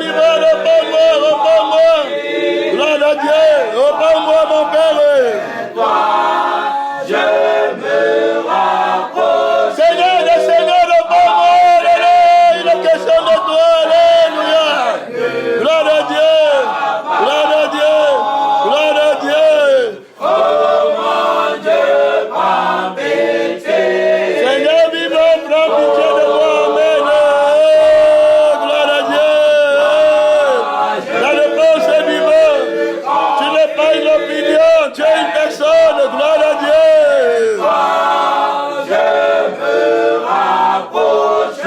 vivant, repends-moi. Gloire à Dieu, repends-moi mon Père. Je me rapproche. Seigneur, repends-moi. Il est question de toi. Alléluia. Gloire à Dieu. Gloire à Dieu. Gloire à Dieu. Oh mon Dieu, prends pitié. Seigneur vivant, prends pitié de moi. Amen. Gloire à Dieu. La réponse est vivante. Tu n'es pas une opinion, tu es une personne. Gloire à Dieu. Je me rapproche.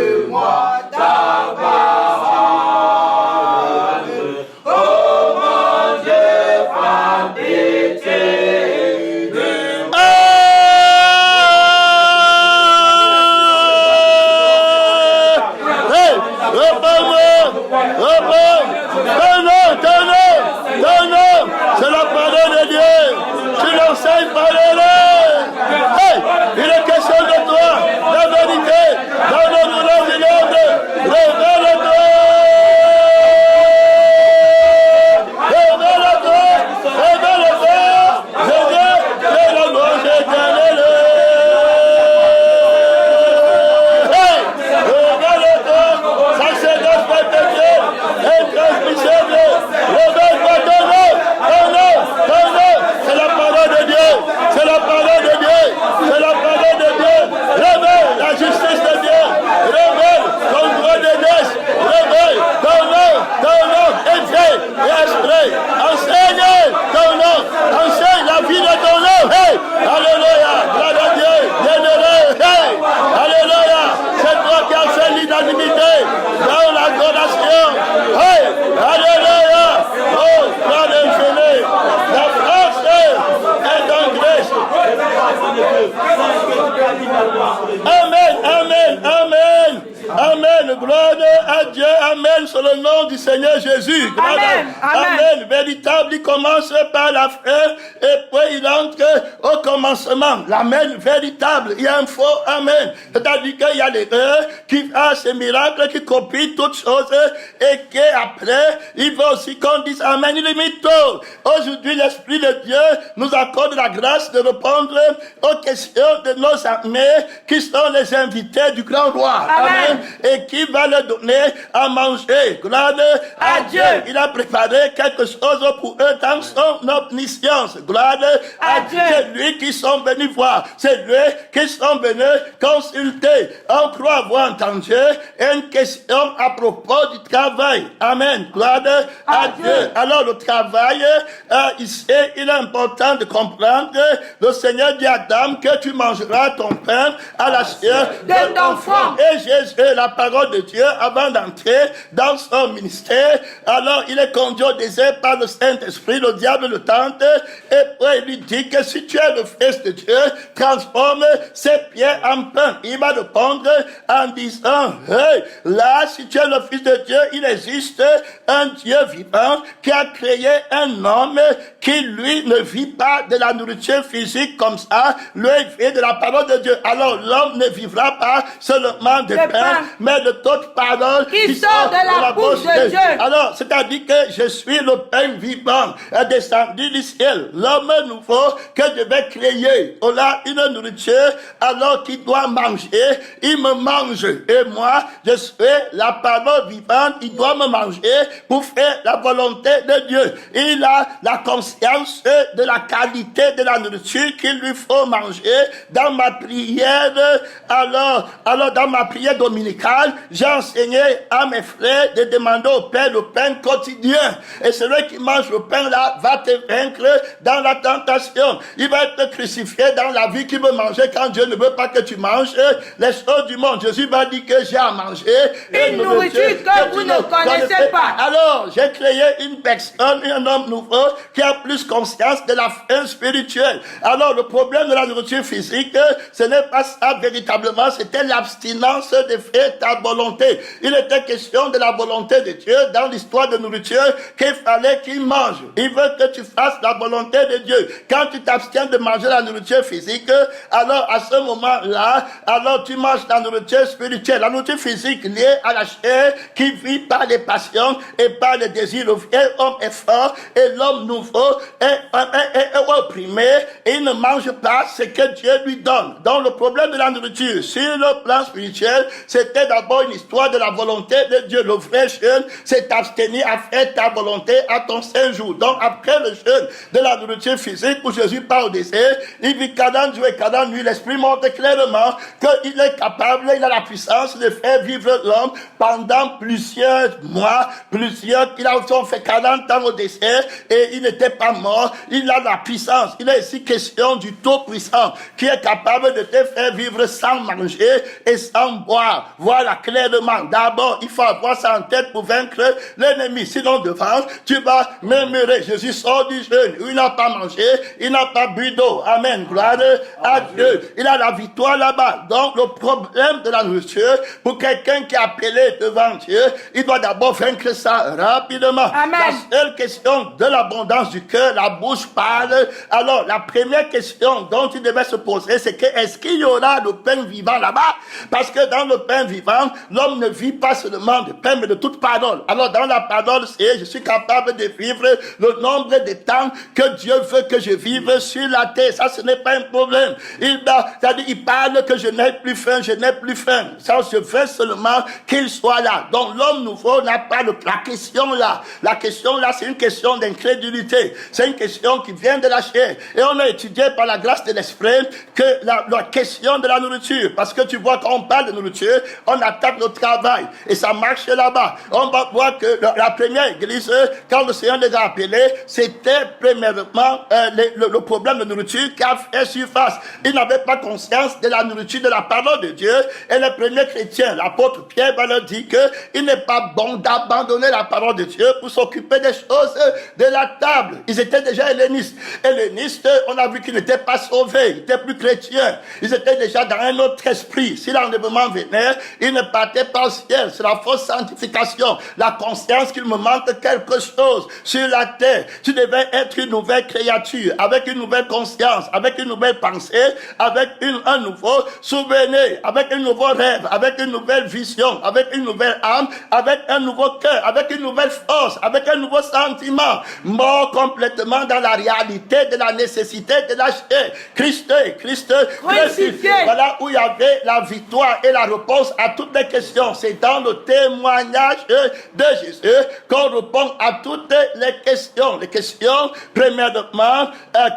Enseigne-moi ta parole. Oh mon Dieu, prends pitié de moi. Hey, repends-moi. Ton nom, c'est la parole de Dieu. Tu l'enseignes par l'erreur. Hey, il est question de toi, la vérité, dans le douleur du monde. Révèle-toi. Jésus, c'est la louange éternelle. Hey, révèle-toi, sacerdoce perpétuel, intransmissible. Révèle-toi ton nom. C'est la parole de Dieu. C'est la parole de Dieu. C'est la parole de Dieu. Révèle la justice de Dieu. Révèle ton droit de grâce. Révèle ton nom est vrai et esprit. Enseigne ton nom. Enseigne la vie de ton nom. Hey! Alléluia. Gloire à Dieu. Bienheureux. Hey! Alléluia. C'est toi qui as fait l'unanimité dans l'adoration. Hey! Alléluia. Oh, gloire infinie. La France est en Grèce. Amen. Gloire à Dieu. Amen. Sur le nom du Seigneur Jésus. Amen. Véritable, il commence par la fin et puis il entre au commencement. L'amen véritable. Il y a un faux amen. C'est-à-dire qu'il y a l'erreur qui fait ces miracles, qui copie toutes choses et qu'après, il veut aussi qu'on dise amen. Il est mytho. Aujourd'hui, l'Esprit de Dieu nous accorde la grâce de répondre aux questions de nos amis qui sont les invités du grand roi. Amen. Et qui va leur donner à manger. Gloire à Dieu. Il a préparé quelque chose pour eux dans son omniscience. Gloire à Dieu. C'est lui qui sont venus voir. C'est lui qui sont venus consulter. On croit avoir entendu une question à propos du travail. Amen. Gloire à Dieu. Alors le travail, ici, il est important de comprendre. Le Seigneur dit à Adam que tu mangeras ton pain à la chair de ton front. Et Jésus, la parole de Dieu, avant d'entrer dans son ministère, alors il est conduit au désert par le Saint-Esprit, le diable le tente, et puis il lui dit que si tu es le Fils de Dieu, transforme ses pieds en pain. Il va répondre en disant, hey, là, si tu es le Fils de Dieu, il existe un Dieu vivant qui a créé un homme qui, lui, ne vit pas de la nourriture physique comme ça, lui, il vit de la parole de Dieu. Alors, l'homme ne vivra pas seulement de pain, mais de toute parole qui sort de la bouche de Dieu. Alors, c'est-à-dire que je suis le pain vivant, descendu du ciel. L'homme nouveau que je vais créer, on a une nourriture, alors qu'il doit manger, il me mange. Et moi, je suis la parole vivante, il doit me manger pour faire la volonté de Dieu. Il a la conscience de la qualité de la nourriture qu'il lui faut manger. Dans ma prière, alors dans ma prière dominicale, j'ai enseigné à mes frères de demander au Père le pain quotidien. Et celui qui mange le pain là va te vaincre dans la tentation. Il va être crucifié dans la vie qu'il veut manger quand Dieu ne veut pas que tu manges les choses du monde. Jésus va dire que j'ai à manger une nourriture que vous ne connaissez pas. Alors, j'ai créé une personne, un homme nouveau qui a plus conscience de la faim spirituelle. Alors, le problème de la nourriture physique, ce n'est pas ça véritablement, c'était l'abstinence de faire ta volonté. volonté. Il était question de la volonté de Dieu dans l'histoire de nourriture qu'il fallait qu'il mange. Il veut que tu fasses la volonté de Dieu. Quand tu t'abstiens de manger la nourriture physique, alors à ce moment-là, alors tu manges la nourriture spirituelle. La nourriture physique liée à la chair qui vit par les passions et par les désirs. Le vieil homme est fort et l'homme nouveau est opprimé et il ne mange pas ce que Dieu lui donne. Donc le problème de la nourriture sur le plan spirituel, c'était d'abord une histoire de la volonté de Dieu. Le vrai jeûne, c'est t'abstenir à faire ta volonté à ton saint jour. Donc après le jeûne de la nourriture physique où Jésus part au désert, il vit 40 jours et 40 nuits. L'Esprit montre clairement qu'il est capable, il a la puissance de faire vivre l'homme pendant plusieurs mois, il a fait 40 ans au désert et il n'était pas mort. Il a la puissance. Il est ici question du Tout-Puissant qui est capable de te faire vivre sans manger et sans boire. Voilà clairement. D'abord, il faut avoir ça en tête pour vaincre l'ennemi. Sinon, devant, tu vas murmurer. Jésus sort du jeûne. Il n'a pas mangé. Il n'a pas bu d'eau. Amen. Gloire à Dieu. Il a la victoire là-bas. Donc, le problème de la nourriture, pour quelqu'un qui est appelé devant Dieu, il doit d'abord vaincre ça rapidement. Amen. La seule question de l'abondance du cœur, la bouche parle. Alors, la première question dont il devait se poser, c'est que est-ce qu'il y aura le pain vivant là-bas? Parce que dans le pain vivant, l'homme ne vit pas seulement de pain, mais de toute parole. Alors, dans la parole, c'est je suis capable de vivre le nombre de temps que Dieu veut que je vive sur la terre. Ça, ce n'est pas un problème. C'est-à-dire, il parle que je n'ai plus faim, je n'ai plus faim. Ça, je veux seulement qu'il soit là. Donc, l'homme nouveau n'a pas la question là. La question là, c'est une question d'incrédulité. C'est une question qui vient de la chair. Et on a étudié par la grâce de l'esprit que la question de la nourriture, parce que tu vois, quand on parle de nourriture, on attaque le travail. Et ça marche là-bas. On va voir que la première église, quand le Seigneur les a appelés, c'était premièrement le problème de nourriture qui a fait surface. Ils n'avaient pas conscience de la nourriture de la parole de Dieu. Et les premiers chrétiens, l'apôtre Pierre va leur dire qu'il n'est pas bon d'abandonner la parole de Dieu pour s'occuper des choses de la table. Ils étaient déjà hellénistes. Hellénistes, on a vu qu'ils n'étaient pas sauvés, ils n'étaient plus chrétiens. Ils étaient déjà dans un autre esprit. Si l'enlèvement venait, ils ne partaient pas au ciel. C'est la fausse sanctification. La conscience qu'il me manque quelque chose sur la terre. Tu devais être une nouvelle créature, avec une nouvelle conscience, avec une nouvelle pensée, avec un nouveau souvenir, avec un nouveau rêve, avec une nouvelle vision, avec une nouvelle âme, avec un nouveau cœur, avec une nouvelle force, avec un nouveau sentiment, mort complètement dans la réalité de la nécessité de la chair. Christ crucifié. Voilà où il y avait la victoire et la réponse à toutes les questions. C'est dans le témoignage de Jésus qu'on répond à toutes les questions. Les questions, premièrement,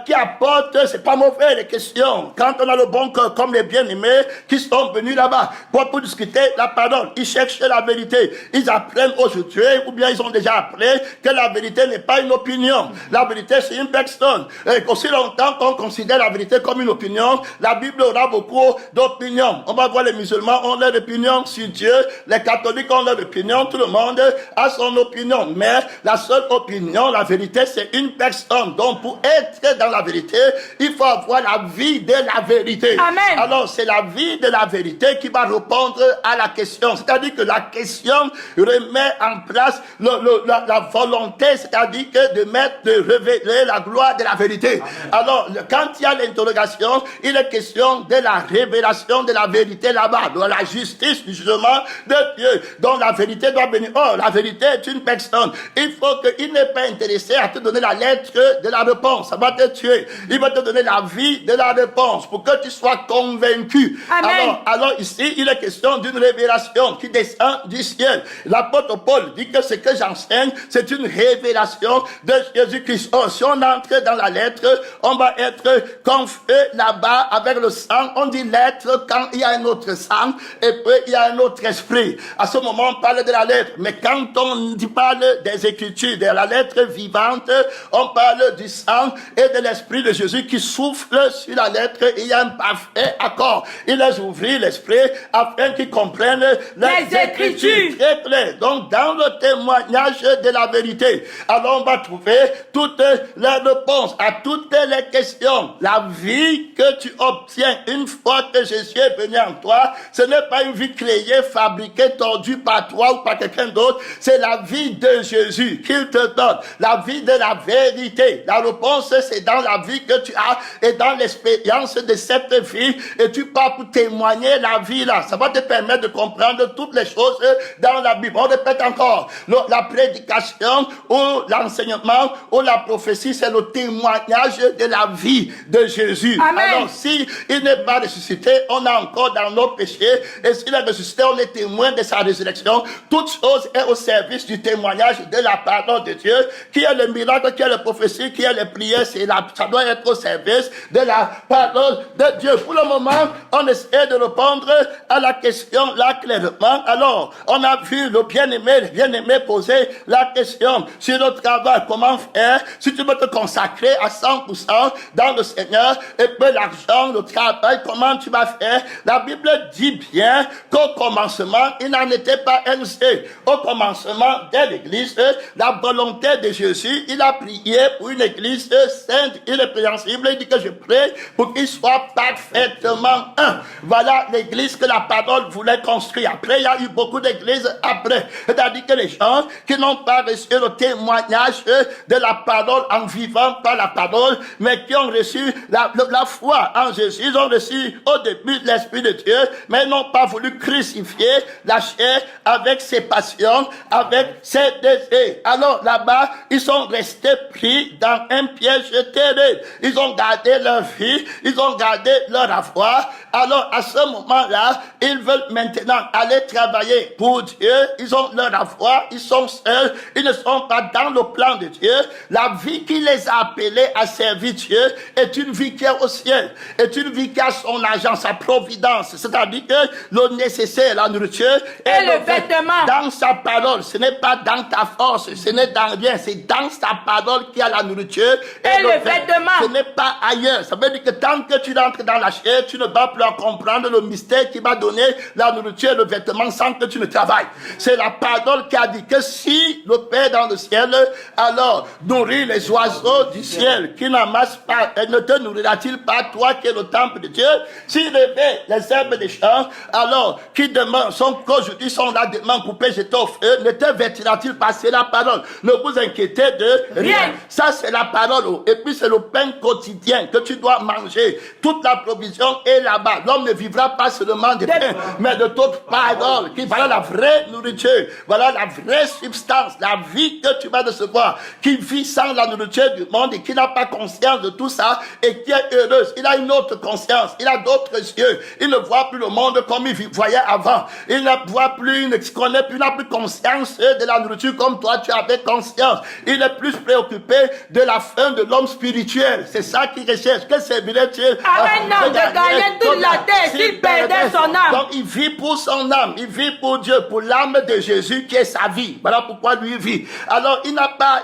qui apportent, c'est pas mauvais les questions. Quand on a le bon cœur, comme les bien-aimés qui sont venus là-bas pour discuter la parole, ils cherchent la vérité. Ils apprennent aujourd'hui, ou bien ils ont déjà appris que la vérité n'est pas une opinion. La vérité, c'est une personne. Et aussi longtemps qu'on considère la vérité comme une opinion, la Bible aura beaucoup d'opinions. On va voir les musulmans ont leur opinion sur Dieu, les catholiques ont leur opinion, tout le monde a son opinion. Mais la seule opinion, la vérité, c'est une personne. Donc pour être dans la vérité, il faut avoir la vie de la vérité. Amen. Alors c'est la vie de la vérité qui va répondre à la question. C'est-à-dire que la question remet en place la volonté, c'est-à-dire que de révéler la gloire de la vérité. Amen. Alors, quand il y a l'interrogation, il est question de la révélation de la vérité là-bas, de la justice, du jugement de Dieu. Donc la vérité doit venir. Oh, la vérité est une personne. Il faut qu'il n'est pas intéressé à te donner la lettre de la réponse. Ça va te tuer. Il va te donner la vie de la réponse pour que tu sois convaincu. Amen. Alors ici, il est question d'une révélation qui descend du ciel. L'apôtre Paul dit que ce que j'enseigne, c'est une révélation de Jésus-Christ. Oh, si on entre dans la lettre, on va être confus là-bas avec le sang. On dit lettre quand il y a un autre sang et puis il y a un autre esprit. À ce moment, on parle de la lettre. Mais quand on parle des Écritures, de la lettre vivante, on parle du sang et de l'esprit de Jésus qui souffle sur la lettre. Il y a un parfait accord. Il les ouvre l'esprit afin qu'ils comprennent les Écritures. Très clair. Donc, dans le témoignage de la vérité, alors on va trouver toutes les réponses à toutes les questions. La vie que tu obtiens une fois que Jésus est venu en toi, ce n'est pas une vie créée rien fabriqué, tordu par toi ou par quelqu'un d'autre. C'est la vie de Jésus qu'il te donne. La vie de la vérité. La réponse, c'est dans la vie que tu as et dans l'expérience de cette vie. Et tu pars pour témoigner la vie là. Ça va te permettre de comprendre toutes les choses dans la Bible. On répète encore. La prédication ou l'enseignement ou la prophétie, c'est le témoignage de la vie de Jésus. Amen. Alors, si il n'est pas ressuscité, on est encore dans nos péchés. Et s'il est ressuscité, on est témoin de sa résurrection. Toute chose est au service du témoignage de la parole de Dieu, qui est le miracle, qui est la prophétie, qui est les prières. Ça doit être au service de la parole de Dieu. Pour le moment, on essaie de répondre à la question là clairement. Alors, on a vu le bien-aimé poser la question sur le travail. Comment faire si tu veux te consacrer à 100% dans le Seigneur et puis l'argent, le travail, comment tu vas faire? La Bible dit bien qu'au commencement, il n'en était pas ainsi. Au commencement de l'Église, la volonté de Jésus, il a prié pour une Église sainte, irrépréhensible. Il dit que je prie pour qu'il soit parfaitement un. Voilà l'Église que la parole voulait construire. Après, il y a eu beaucoup d'églises après. C'est-à-dire que les gens qui n'ont pas reçu le témoignage de la parole en vivant par la parole, mais qui ont reçu la foi en Jésus, ils ont reçu au début l'Esprit de Dieu, mais ils n'ont pas voulu crucifier la chair avec ses passions, avec ses désirs. Alors là-bas, ils sont restés pris dans un piège terrible. Ils ont gardé leur vie, ils ont gardé leur avoir. Alors à ce moment-là, ils veulent maintenant aller travailler pour Dieu. Ils ont leur avoir, ils sont seuls, ils ne sont pas dans le plan de Dieu. La vie qui les a appelés à servir Dieu est une vie qui est au ciel, est une vie qui a son agent, sa providence. C'est-à-dire que le nécessaire, la nourriture et le vêtement dans sa parole. Ce n'est pas dans ta force, ce n'est dans rien, c'est dans sa parole qu'il y a la nourriture et le vêtement. Ce n'est pas ailleurs. Ça veut dire que tant que tu rentres dans la chair, tu ne vas plus comprendre le mystère qui va donner la nourriture et le vêtement sans que tu ne travailles. C'est la parole qui a dit que si le Père dans le ciel, alors nourrit les oiseaux du ciel qui n'amassent pas, ne te nourrira-t-il pas toi qui es le temple de Dieu? S'il réveille les herbes des champs, alors qui demain qu'aujourd'hui sont là demain coupés, jetés au feu, ne te vêtira-t-il pas? C'est la parole. Ne vous inquiétez de rien. Ça c'est la parole. Et puis c'est le pain quotidien que tu dois manger. Toute la provision est là-bas. L'homme ne vivra pas seulement de pain, mais de toute parole. Voilà la vraie nourriture. Voilà la vraie substance, la vie que tu vas recevoir. Qui vit sans la nourriture du monde et qui n'a pas conscience de tout ça et qui est heureuse. Il a une autre conscience. Il a d'autres yeux. Il ne voit plus le monde comme il voyait avant. Il ne voit plus, il ne connaît plus, il n'a plus conscience de la nourriture comme toi tu avais conscience. Il est plus préoccupé de la fin de l'homme spirituel. C'est ça qu'il recherche. Que servirait-il? Un homme de gagner toute la terre s'il perdait son âme. Donc il vit pour son âme. Il vit pour Dieu, pour l'âme de Jésus qui est sa vie. Voilà pourquoi lui vit. Alors il n'a pas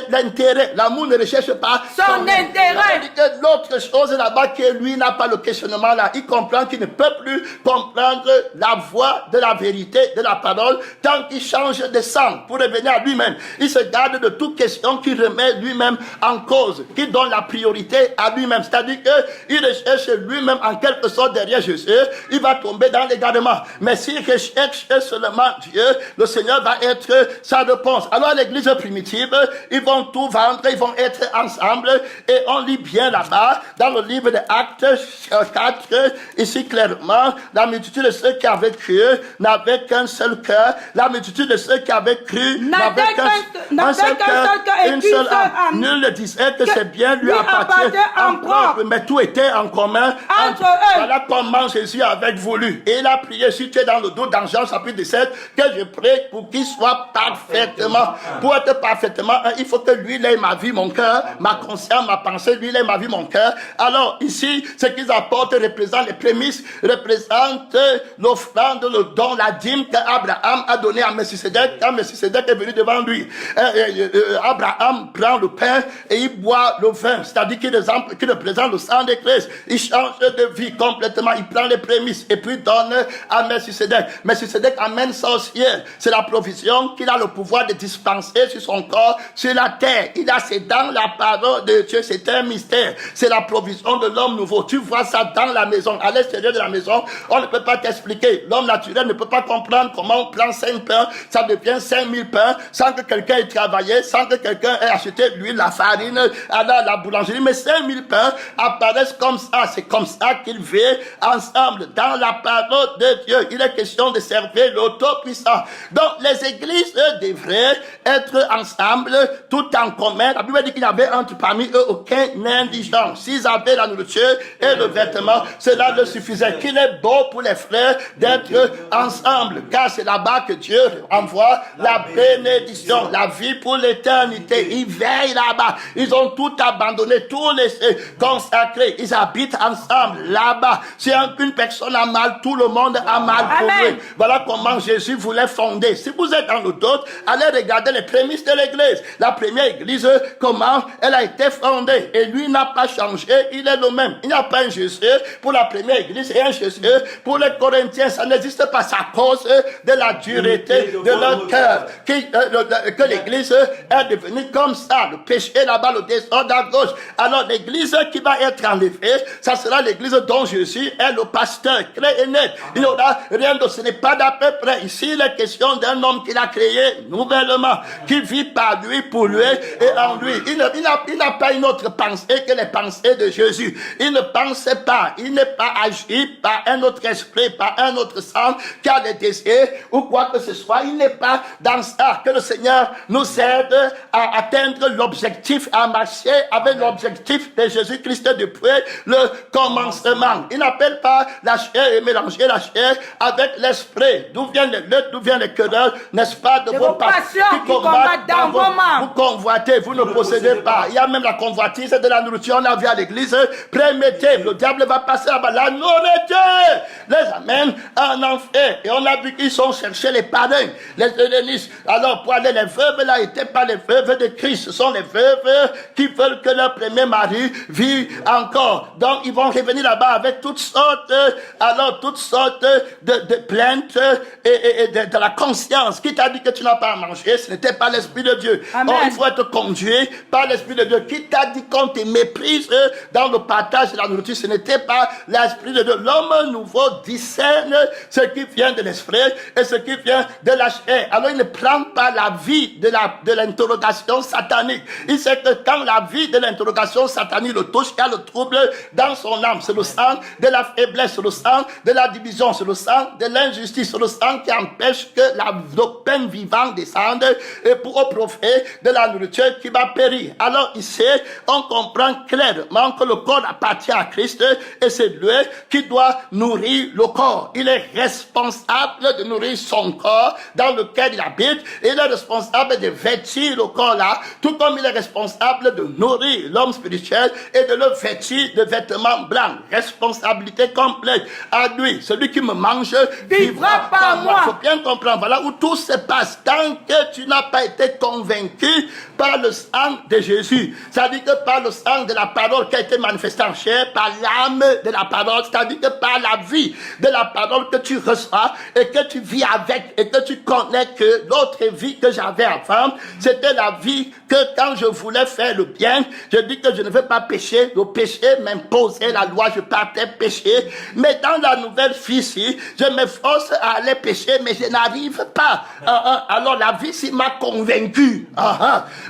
l'intérêt. L'amour ne recherche pas son intérêt. L'autre chose là-bas que lui n'a pas le questionnement là. Il comprend qu'il ne peut plus comprendre la voix de la vérité, de la parole, tant qu'il change de sang pour revenir à lui-même. Il se garde de toute question qui remet lui-même en cause, qui donne la priorité à lui-même. C'est-à-dire qu'il recherche lui-même en quelque sorte derrière Jésus. Il va tomber dans l'égarement. Mais s'il recherche seulement Dieu, le Seigneur va être sa réponse. Alors l'église primitive, ils vont tout vendre, ils vont être ensemble et on lit bien là-bas dans le livre de Actes 4, ici clairement, la multitude de ceux qui avaient cru n'avaient qu'un seul cœur. La multitude de ceux qui avaient cru n'avaient qu'un seul cœur, une seule âme. Nul ne disait que c'est bien lui appartient en propre, mais tout était en commun entre eux. Voilà comment Jésus avait voulu. Et il a prié, si tu es dans le dos dans Jean chapitre 17, que je prie pour qu'il soit parfaitement. Pour être parfaitement, il faut que lui ait ma vie, mon cœur, ma conscience, ma pensée, lui ait ma vie, mon cœur. Alors ici, ce qu'ils apportent représente les prémices, représente l'offrande, le don, la dîme qu'Abraham a donné à Melchisédek quand Melchisédek est venu devant lui. Abraham prend le pain et il boit le vin, c'est-à-dire qu'il représente le sang de Christ. Il change de vie complètement, il prend les prémices et puis donne à Melchisédek. Melchisédek amène ça au ciel. C'est la provision qu'il a le pouvoir de dispenser sur son corps, sur la terre. Il a ses dents, la parole de Dieu, c'est un mystère. C'est la provision de l'homme nouveau. Tu vois ça dans la maison, à l'extérieur de la maison, on ne peut peux pas t'expliquer. L'homme naturel ne peut pas comprendre comment on prend 5 pains, ça devient 5000 pains, sans que quelqu'un ait travaillé, sans que quelqu'un ait acheté l'huile, la farine, à la boulangerie. Mais 5000 pains apparaissent comme ça. C'est comme ça qu'ils vivent ensemble dans la parole de Dieu. Il est question de servir l'auto-puissant. Donc, les églises devraient être ensemble, tout en commun. La Bible dit qu'il y avait entre parmi eux aucun indigent. S'ils avaient la nourriture et le vêtement, cela leur suffisait. Qu'il est beau pour les frères d'être ensemble, car c'est là-bas que Dieu envoie la bénédiction, la vie pour l'éternité. Ils veillent là-bas. Ils ont tout abandonné, tout laissé, consacré. Ils habitent ensemble là-bas. Si une personne a mal, tout le monde a mal pour lui. Voilà comment Jésus voulait fonder. Si vous êtes dans le doute, allez regarder les prémices de l'église. La première église, comment elle a été fondée. Et lui n'a pas changé, il est le même. Il n'y a pas un Jésus pour la première église et un Jésus pour les Corinthiens. Ça n'existe pas. C'est à cause de la dureté de leur cœur que l'église est devenue comme ça. Le péché là-bas, le désordre à gauche. Alors l'église qui va être enlevée, ça sera l'église dont Jésus est le pasteur, clair et net. Il n'y aura rien de ce n'est pas d'à peu près. Ici, il est question d'un homme qu'il a créé nouvellement, qui vit par lui, pour lui et en lui. Il n'a pas une autre pensée que les pensées de Jésus. Il ne pensait pas, il n'est pas agi par un autre esprit, par un autre sang qui a des désirs ou quoi que ce soit. Il n'est pas dans ça. Que le Seigneur nous aide à atteindre l'objectif, à marcher avec l'objectif de Jésus-Christ depuis le commencement. Il n'appelle pas la chair et mélanger la chair avec l'esprit. D'où viennent les luttes, d'où viennent les querelles, n'est-ce pas, de vos passions qui combattent dans vos mains. Vous convoitez, vous ne possédez pas. Il y a même la convoitise de la nourriture. On a vu à l'église, prémettez, le diable va passer là-bas. La nourriture les amène en enfer. Et on a vu qu'ils sont cherchés les parrains, les hellénistes. Alors, pour aller, les veuves là n'étaient pas les veuves de Christ. Ce sont les veuves qui veulent que leur premier mari vive encore. Donc, ils vont revenir là-bas avec toutes sortes de plaintes et de la conscience. Qui t'a dit que tu n'as pas à manger? Ce n'était pas l'Esprit de Dieu. Donc, il faut être conduit par l'Esprit de Dieu. Qui t'a dit qu'on te méprise dans le partage de la nourriture? Ce n'était pas l'Esprit de Dieu. L'homme nouveau discerne ce qui vient de l'Esprit et ce qui vient de la chair. Alors, il ne prend pas la vie de l'interrogation satanique. Il sait que quand la vie de l'interrogation satanique le touche, il y a le trouble dans son âme. C'est le sang de la faiblesse, c'est le sang de la division, c'est le sang de l'injustice, c'est le sang qui empêche que le pain vivant descende et pour au profit de la nourriture qui va périr. Alors ici, on comprend clairement que le corps appartient à Christ et c'est lui qui doit nourrir le corps. Il est responsable de nourrir son corps dans lequel il habite. Il est responsable de vêtir le corps là, tout comme il est responsable de nourrir l'homme spirituel et de le vêtir de vêtements blancs. Responsabilité complète à lui. Celui qui me mange vivra par moi. Il faut bien comprendre. Voilà où tout se passe. Tant que tu n'as pas été convaincu par le sang de Jésus, c'est-à-dire que par le sang de la parole qui a été manifestée en chair, par l'âme de la parole, c'est-à-dire que par la vie de la parole que tu reçois et que tu vis avec et que tu connais que l'autre vie que j'avais avant, c'était la vie que quand je voulais faire le bien, je dis que je ne veux pas pécher, le péché m'imposait la loi, je partais pécher, mais dans la nouvelle vie ici, je m'efforce à aller pécher, mais je n'arrive pas. Alors la vie ici m'a convaincu.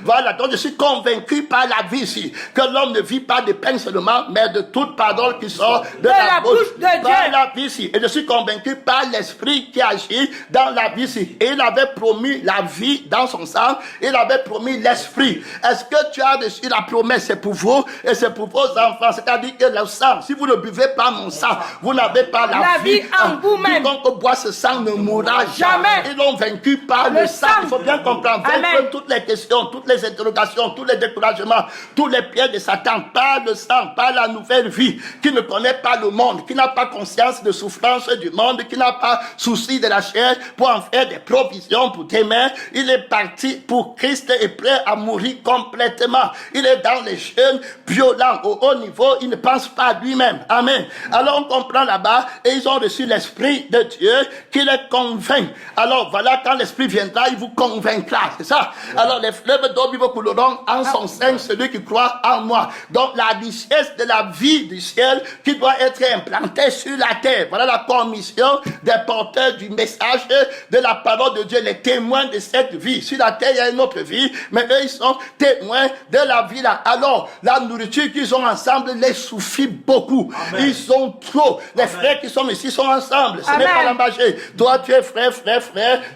Voilà, donc je suis convaincu par la vie ici, que l'homme ne vit pas de pain seulement, mais de toute parole qui sort de la bouche de Dieu. Par la vie ici. Et je suis convaincu par l'esprit qui agit dans la vie ici. Et il avait promis la vie dans son sang, il avait promis l'esprit. Est-ce que tu as reçu la promesse? C'est pour vous et c'est pour vos enfants. C'est-à-dire que le sang, si vous ne buvez pas mon sang, vous n'avez pas la vie en vous-même. Quiconque boit ce sang ne mourra jamais. Ils l'ont vaincu par le sang. Il faut bien comprendre. Vaincre toutes les questions, toutes les interrogations, tous les découragements, tous les pièges de Satan par le sang, par la nouvelle vie, qui ne connaît pas le monde, qui n'a pas conscience de souffrance du monde, qui n'a pas souci de la chair pour en faire des provisions pour demain. Il est parti pour Christ et prêt à mourir complètement. Il est dans les chaînes violents, au haut niveau, il ne pense pas à lui-même. Amen. Alors on comprend là-bas, et ils ont reçu l'Esprit de Dieu qui les convainc. Alors voilà, quand l'Esprit viendra, il vous convaincra, c'est ça. Alors les fleuves d'eau vivent couleront en son sein, celui qui croit en moi. Donc la richesse de la vie du ciel qui doit être implantée sur la terre. paix. Voilà la commission des porteurs du message de la parole de Dieu, les témoins de cette vie. Sur la terre, il y a une autre vie, mais eux, ils sont témoins de la vie là. Alors, la nourriture qu'ils ont ensemble les suffit beaucoup. Amen. Ils sont trop. Les frères qui sont ici sont ensemble. Ce n'est pas la magie. Toi, tu es frère,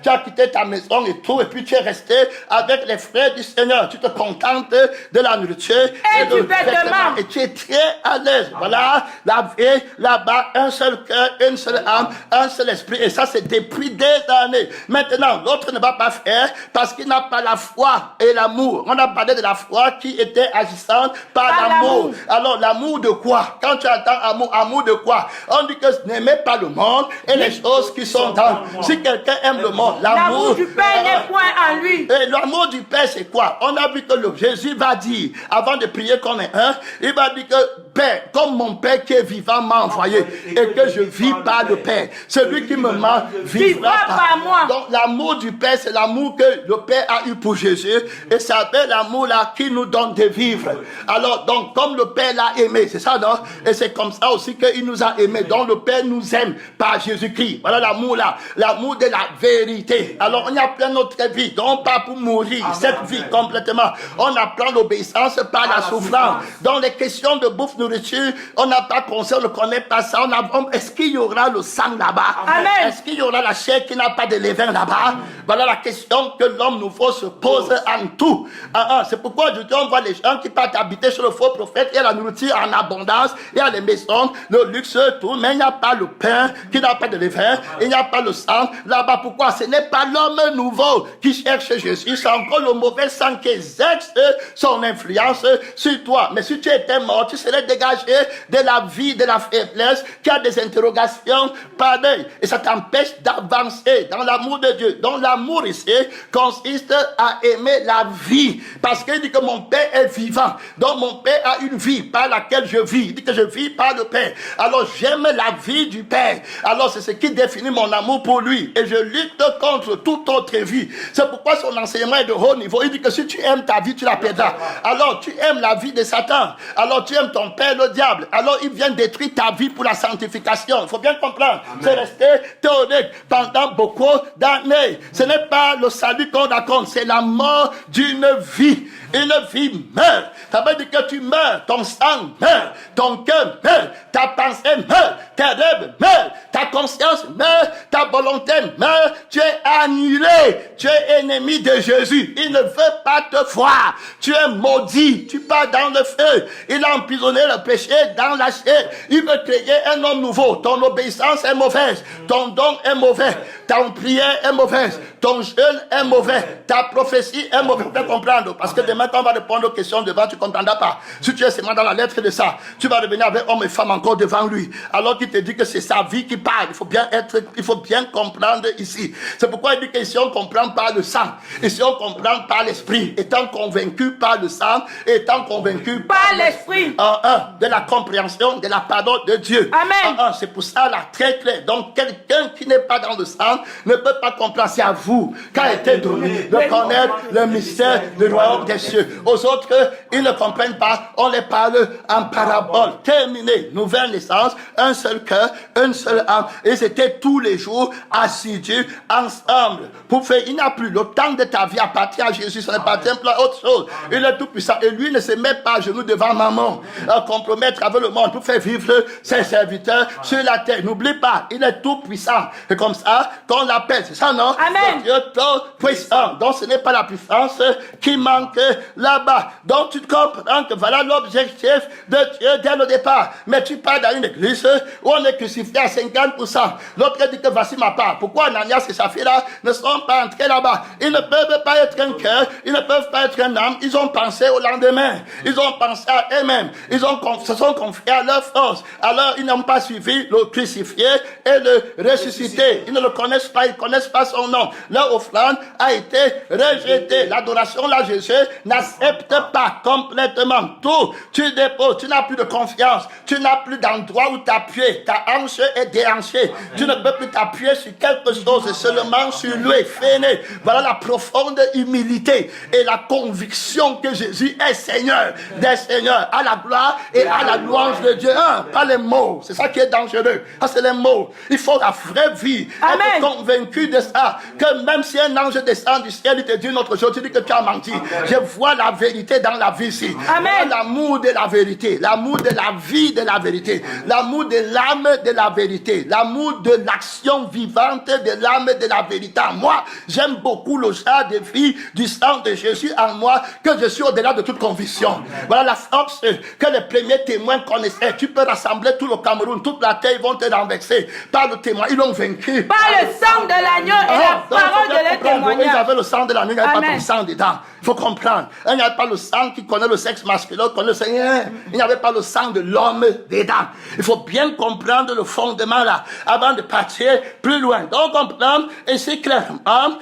tu as quitté ta maison et tout, et puis tu es resté avec les frères du Seigneur. Tu te contentes de la nourriture et du vêtement. Et tu es très à l'aise. Voilà, la vie, là-bas, un seul cœur, une seule âme, un seul esprit. Et ça, c'est depuis des années. Maintenant, l'autre ne va pas faire parce qu'il n'a pas la foi et l'amour. On a parlé de la foi qui était agissante par l'amour. Alors, l'amour de quoi? Quand tu entends amour, amour de quoi? On dit que n'aimez pas le monde et les choses qui sont dans le monde. Si quelqu'un aime le monde, l'amour du Père n'est point en lui. Et l'amour du Père, c'est quoi? On a vu que Jésus va dire, avant de prier qu'on est un, il va dire que Père, comme mon Père qui est vivant m'a envoyé et que je vis par le Père, celui qui me ment vivra par moi. Donc l'amour du Père, c'est l'amour que le Père a eu pour Jésus et c'est avec l'amour là qui nous donne de vivre. Alors donc comme le Père l'a aimé, c'est ça non? Et c'est comme ça aussi qu'il nous a aimé. Donc le Père nous aime par Jésus-Christ. Voilà l'amour là, l'amour de la vérité. Alors on y a plein notre vie, donc pas pour mourir cette vie complètement. On apprend l'obéissance par la souffrance. Dans les questions de bouffe, nourriture, on n'a pas conseil, on ne connaît pas ça. Est-ce qu'il y aura le sang là-bas? Est-ce qu'il y aura la chair qui n'a pas de levain là-bas? Voilà la question que l'homme nouveau se pose en tout. C'est pourquoi aujourd'hui on voit les gens qui partent habiter chez le faux prophète. Il y a la nourriture en abondance, il y a les maisons, le luxe, tout, mais il n'y a pas le pain qui n'a pas de levain, il n'y a pas le sang là-bas. Pourquoi? Ce n'est pas l'homme nouveau qui cherche Jésus, c'est encore le mauvais sang qui exerce son influence sur toi. Mais si tu étais mort, tu serais dégagé de la vie, de la faiblesse, qui a des interrogations pareilles. Et ça t'empêche d'avancer dans l'amour de Dieu. Donc l'amour ici consiste à aimer la vie. Parce qu'il dit que mon Père est vivant. Donc mon Père a une vie par laquelle je vis. Il dit que je vis par le Père. Alors j'aime la vie du Père. Alors c'est ce qui définit mon amour pour lui. Et je lutte contre toute autre vie. C'est pourquoi son enseignement est de haut niveau. Il dit que si tu aimes ta vie, tu la perdras. Alors tu aimes la vie de Satan. Alors tu aimes ton père, le diable. Alors il vient détruire ta vie pour la sanctification. Il faut bien comprendre. Amen. C'est resté théorique pendant beaucoup d'années. Ce n'est pas le salut qu'on raconte, c'est la mort d'une vie. Une vie meurt. Ça veut dire que tu meurs, ton sang meurt, ton cœur meurt, ta pensée meurt, tes rêves meurent, ta conscience meurt, ta volonté meurt. Tu es annulé, tu es ennemi de Jésus. Il ne veut pas te voir. Tu es maudit, tu pars dans le feu. Il a emprisonné le péché dans la chair. Il veut créer un homme nouveau. Ton obéissance est mauvaise, ton don est mauvais, ta prière est mauvaise, ton jeûne est mauvais, ta prophétie est mauvaise. Vous pouvez comprendre, parce que demain quand on va répondre aux questions devant, tu ne comprendras pas. Si tu es seulement dans la lettre de ça, tu vas revenir avec homme et femme encore devant lui, alors qu'il te dit que c'est sa vie qui parle. Il faut bien comprendre ici. C'est pourquoi il dit que si on comprend par le sang, et si on comprend par l'esprit, étant convaincu par le sang, étant convaincu par l'esprit, de la compréhension de la parole de Dieu. Amen. C'est pour ça là, très clair. Donc quelqu'un qui n'est pas dans le sang ne peut pas comprendre. C'est à vous qu'a été donné de connaître le mystère du royaume des cieux. Aux autres, ils ne comprennent pas. On les parle en parabole. Terminé. Nouvelle naissance, un seul cœur, une seule âme. Et c'était tous les jours assidus ensemble. Pour faire, il n'y a plus le temps de ta vie appartient à Jésus. Ce n'est pas simple à autre chose. Il est tout puissant. Et lui ne se met pas à genoux devant maman. À compromettre avec le monde pour faire vivre ses serviteurs sur la terre. N'oublie pas, il est tout puissant. Et comme ça, qu'on l'appelle. C'est ça, non? Amen. Dieu tout puissant. Donc ce n'est pas la puissance qui manque là-bas. Donc tu comprends que voilà l'objectif de Dieu dès le départ. Mais tu pars dans une église où on est crucifié à 50%. L'autre dit que voici ma part. Pourquoi Ananias et Saphira ne sont pas entrés là-bas? Ils ne peuvent pas être un cœur, ils ne peuvent pas être un âme. Ils ont pensé au lendemain. Ils ont pensé à eux-mêmes. Ils se sont confiés à leur force. Alors ils n'ont pas suivi le crucifié et le ressuscité. Ils ne le connaissent connaissent pas, ils ne connaissent pas son nom. Leur offrande a été rejetée. L'adoration, là, Jésus n'accepte pas complètement tout. Tu déposes, tu n'as plus de confiance, tu n'as plus d'endroit où t'appuyer. Ta hanche est déhanchée. Tu ne peux plus t'appuyer sur quelque chose, seulement sur lui. Fainé. Voilà la profonde humilité et la conviction que Jésus est Seigneur des Seigneurs, à la gloire et à la louange de Dieu. Pas les mots, c'est ça qui est dangereux. C'est les mots. Il faut la vraie vie. Être convaincu de ça. Que même si un ange descend du ciel, il te dit une autre chose, tu dis que tu as menti. Je vois la vérité dans la vie ici. L'amour de la vérité, l'amour de la vie de la vérité, l'amour de l'âme de la vérité, l'amour de l'action vivante de l'âme de la vérité. Moi, j'aime beaucoup le genre de vie du sang de Jésus en moi, que je suis au-delà de toute conviction. Voilà la force que les premiers témoins connaissaient. Tu peux rassembler tout le Cameroun, toute la terre, ils vont te renverser par le témoin. Ils l'ont vaincu. Par le sang de l'agneau et la parole de leur témoignage. Ils avaient le sang de l'agneau, il n'y avait pas de sang dedans. Il faut comprendre. Il n'y avait pas le sang qui connaît le sexe masculin, connaît le Seigneur. Il n'y avait pas le sang de l'homme dedans. Il faut bien comprendre le fondement là, avant de partir plus loin. Donc comprendre ici clairement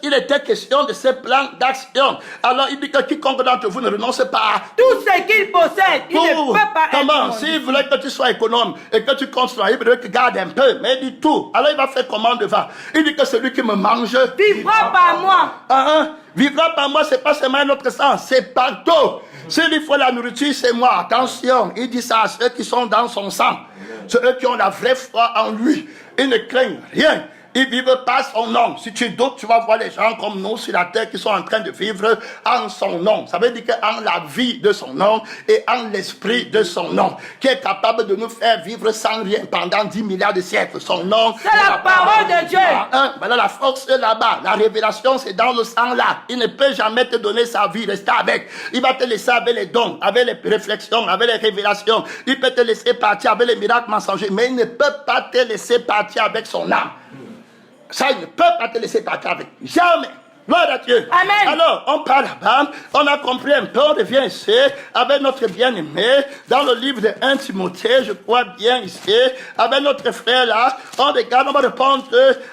qu'il était question de ce plan d'action. Alors il dit que quiconque d'entre vous ne renonce pas à tout ce qu'il possède, il ne peut pas comment? S'il voulait que tu sois économe et que tu construis, il voudrait que tu gardes un peu, mais il dit tout. Alors il va faire comment devant? Il dit que celui qui me mange vivra par moi. Vivra par moi, c'est pas seulement un autre sens, c'est partout. S'il lui faut la nourriture, c'est moi. Attention, il dit ça à ceux qui sont dans son sang. Ceux qui ont la vraie foi en lui. Ils ne craignent rien. Ils ne vivent pas son nom. Si tu doutes, tu vas voir les gens comme nous sur la terre qui sont en train de vivre en son nom. Ça veut dire qu'en la vie de son nom et en l'esprit de son nom, qui est capable de nous faire vivre sans rien pendant 10 milliards de siècles. Son nom, c'est la parole de Dieu. Voilà la force là-bas. La révélation, c'est dans le sang là. Il ne peut jamais te donner sa vie, rester avec. Il va te laisser avec les dons, avec les réflexions, avec les révélations. Il peut te laisser partir avec les miracles mensongers, mais il ne peut pas te laisser partir avec son âme. Ça, il ne peut pas te laisser partir avec. Jamais. Gloire à Dieu. Amen. Alors, on parle là-bas, on a compris un peu, on revient ici, avec notre bien-aimé, dans le livre de 1 Timothée, je crois bien ici, avec notre frère là, on regarde, on va répondre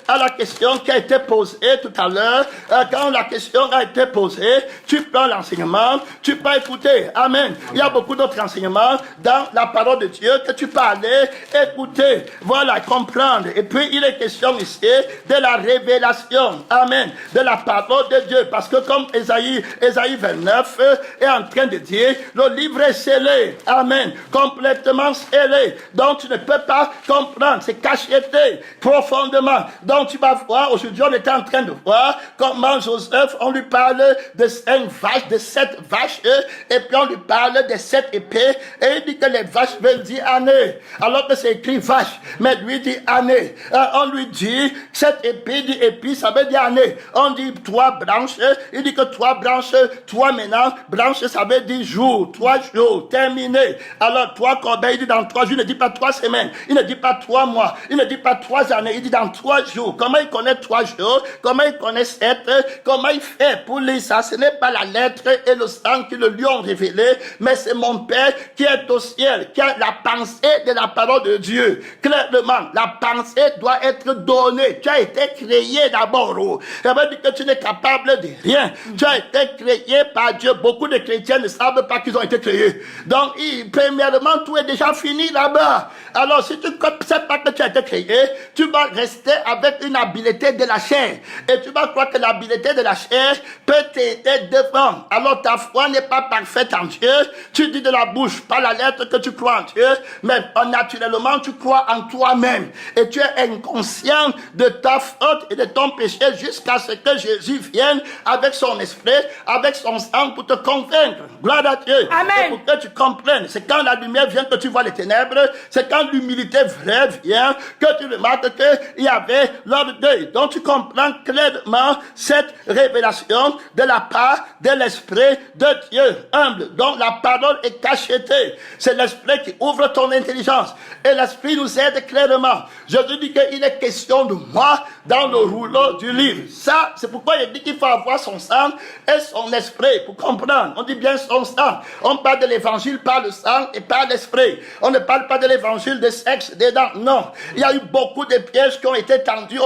à la question qui a été posée tout à l'heure. Quand la question a été posée, tu prends l'enseignement, tu peux écouter. Amen. Il y a beaucoup d'autres enseignements dans la parole de Dieu que tu peux aller écouter. Voilà, comprendre. Et puis, il est question ici de la révélation. Amen. De la parole de Dieu, parce que comme Ésaïe 29 est en train de dire, le livre est scellé, amen, complètement scellé, donc tu ne peux pas comprendre, c'est cacheté profondément. Donc tu vas voir, aujourd'hui on était en train de voir comment Joseph, on lui parle de 5 vaches, de 7 vaches, et puis on lui parle de 7 épées, et il dit que les vaches veulent dire année, alors que c'est écrit vache, mais lui dit année. On lui dit 7 épées, dit épis, ça veut dire année. On dit 3 branches, il dit que 3 branches, 3 maintenant, branches, ça veut dire jour, 3 jours, terminé. Alors 3 corbeilles, il dit dans 3 jours, il ne dit pas 3 semaines, il ne dit pas 3 mois, il ne dit pas 3 années, il dit dans 3 jours. Comment il connaît 3 jours? Comment il connaît 7? Comment il fait pour lire ça? Ce n'est pas la lettre et le sang qui le lui ont révélé, mais c'est mon Père qui est au ciel, qui a la pensée de la parole de Dieu. Clairement, la pensée doit être donnée. Tu as été créé d'abord. Ça veut dire que tu n'es capable de rien. Tu as été créé par Dieu. Beaucoup de chrétiens ne savent pas qu'ils ont été créés. Donc, premièrement, tout est déjà fini là-bas. Alors, si tu ne sais pas que tu as été créé, tu vas rester avec une habileté de la chair. Et tu vas croire que l'habileté de la chair peut t'aider devant. Alors, ta foi n'est pas parfaite en Dieu. Tu dis de la bouche, pas la lettre que tu crois en Dieu, mais naturellement, tu crois en toi-même. Et tu es inconscient de ta faute et de ton péché jusqu'à ce que Jésus vienne avec son esprit, avec son sang pour te convaincre. Gloire à Dieu. Amen. Et pour que tu comprennes. C'est quand la lumière vient que tu vois les ténèbres. C'est quand l'humilité vraie vient que tu remarques qu'il y avait l'orgueil. Donc tu comprends clairement cette révélation de la part de l'esprit de Dieu humble. Donc la parole est cachetée. C'est l'esprit qui ouvre ton intelligence. Et l'esprit nous aide clairement. Je te dis qu'il est question de moi dans le rouleau du livre. Ça, c'est pourquoi il il dit qu'il faut avoir son sang et son esprit pour comprendre. On dit bien son sang. On parle de l'évangile par le sang et par l'esprit. On ne parle pas de l'évangile de sexe dedans. Non. Il y a eu beaucoup de pièges qui ont été tendus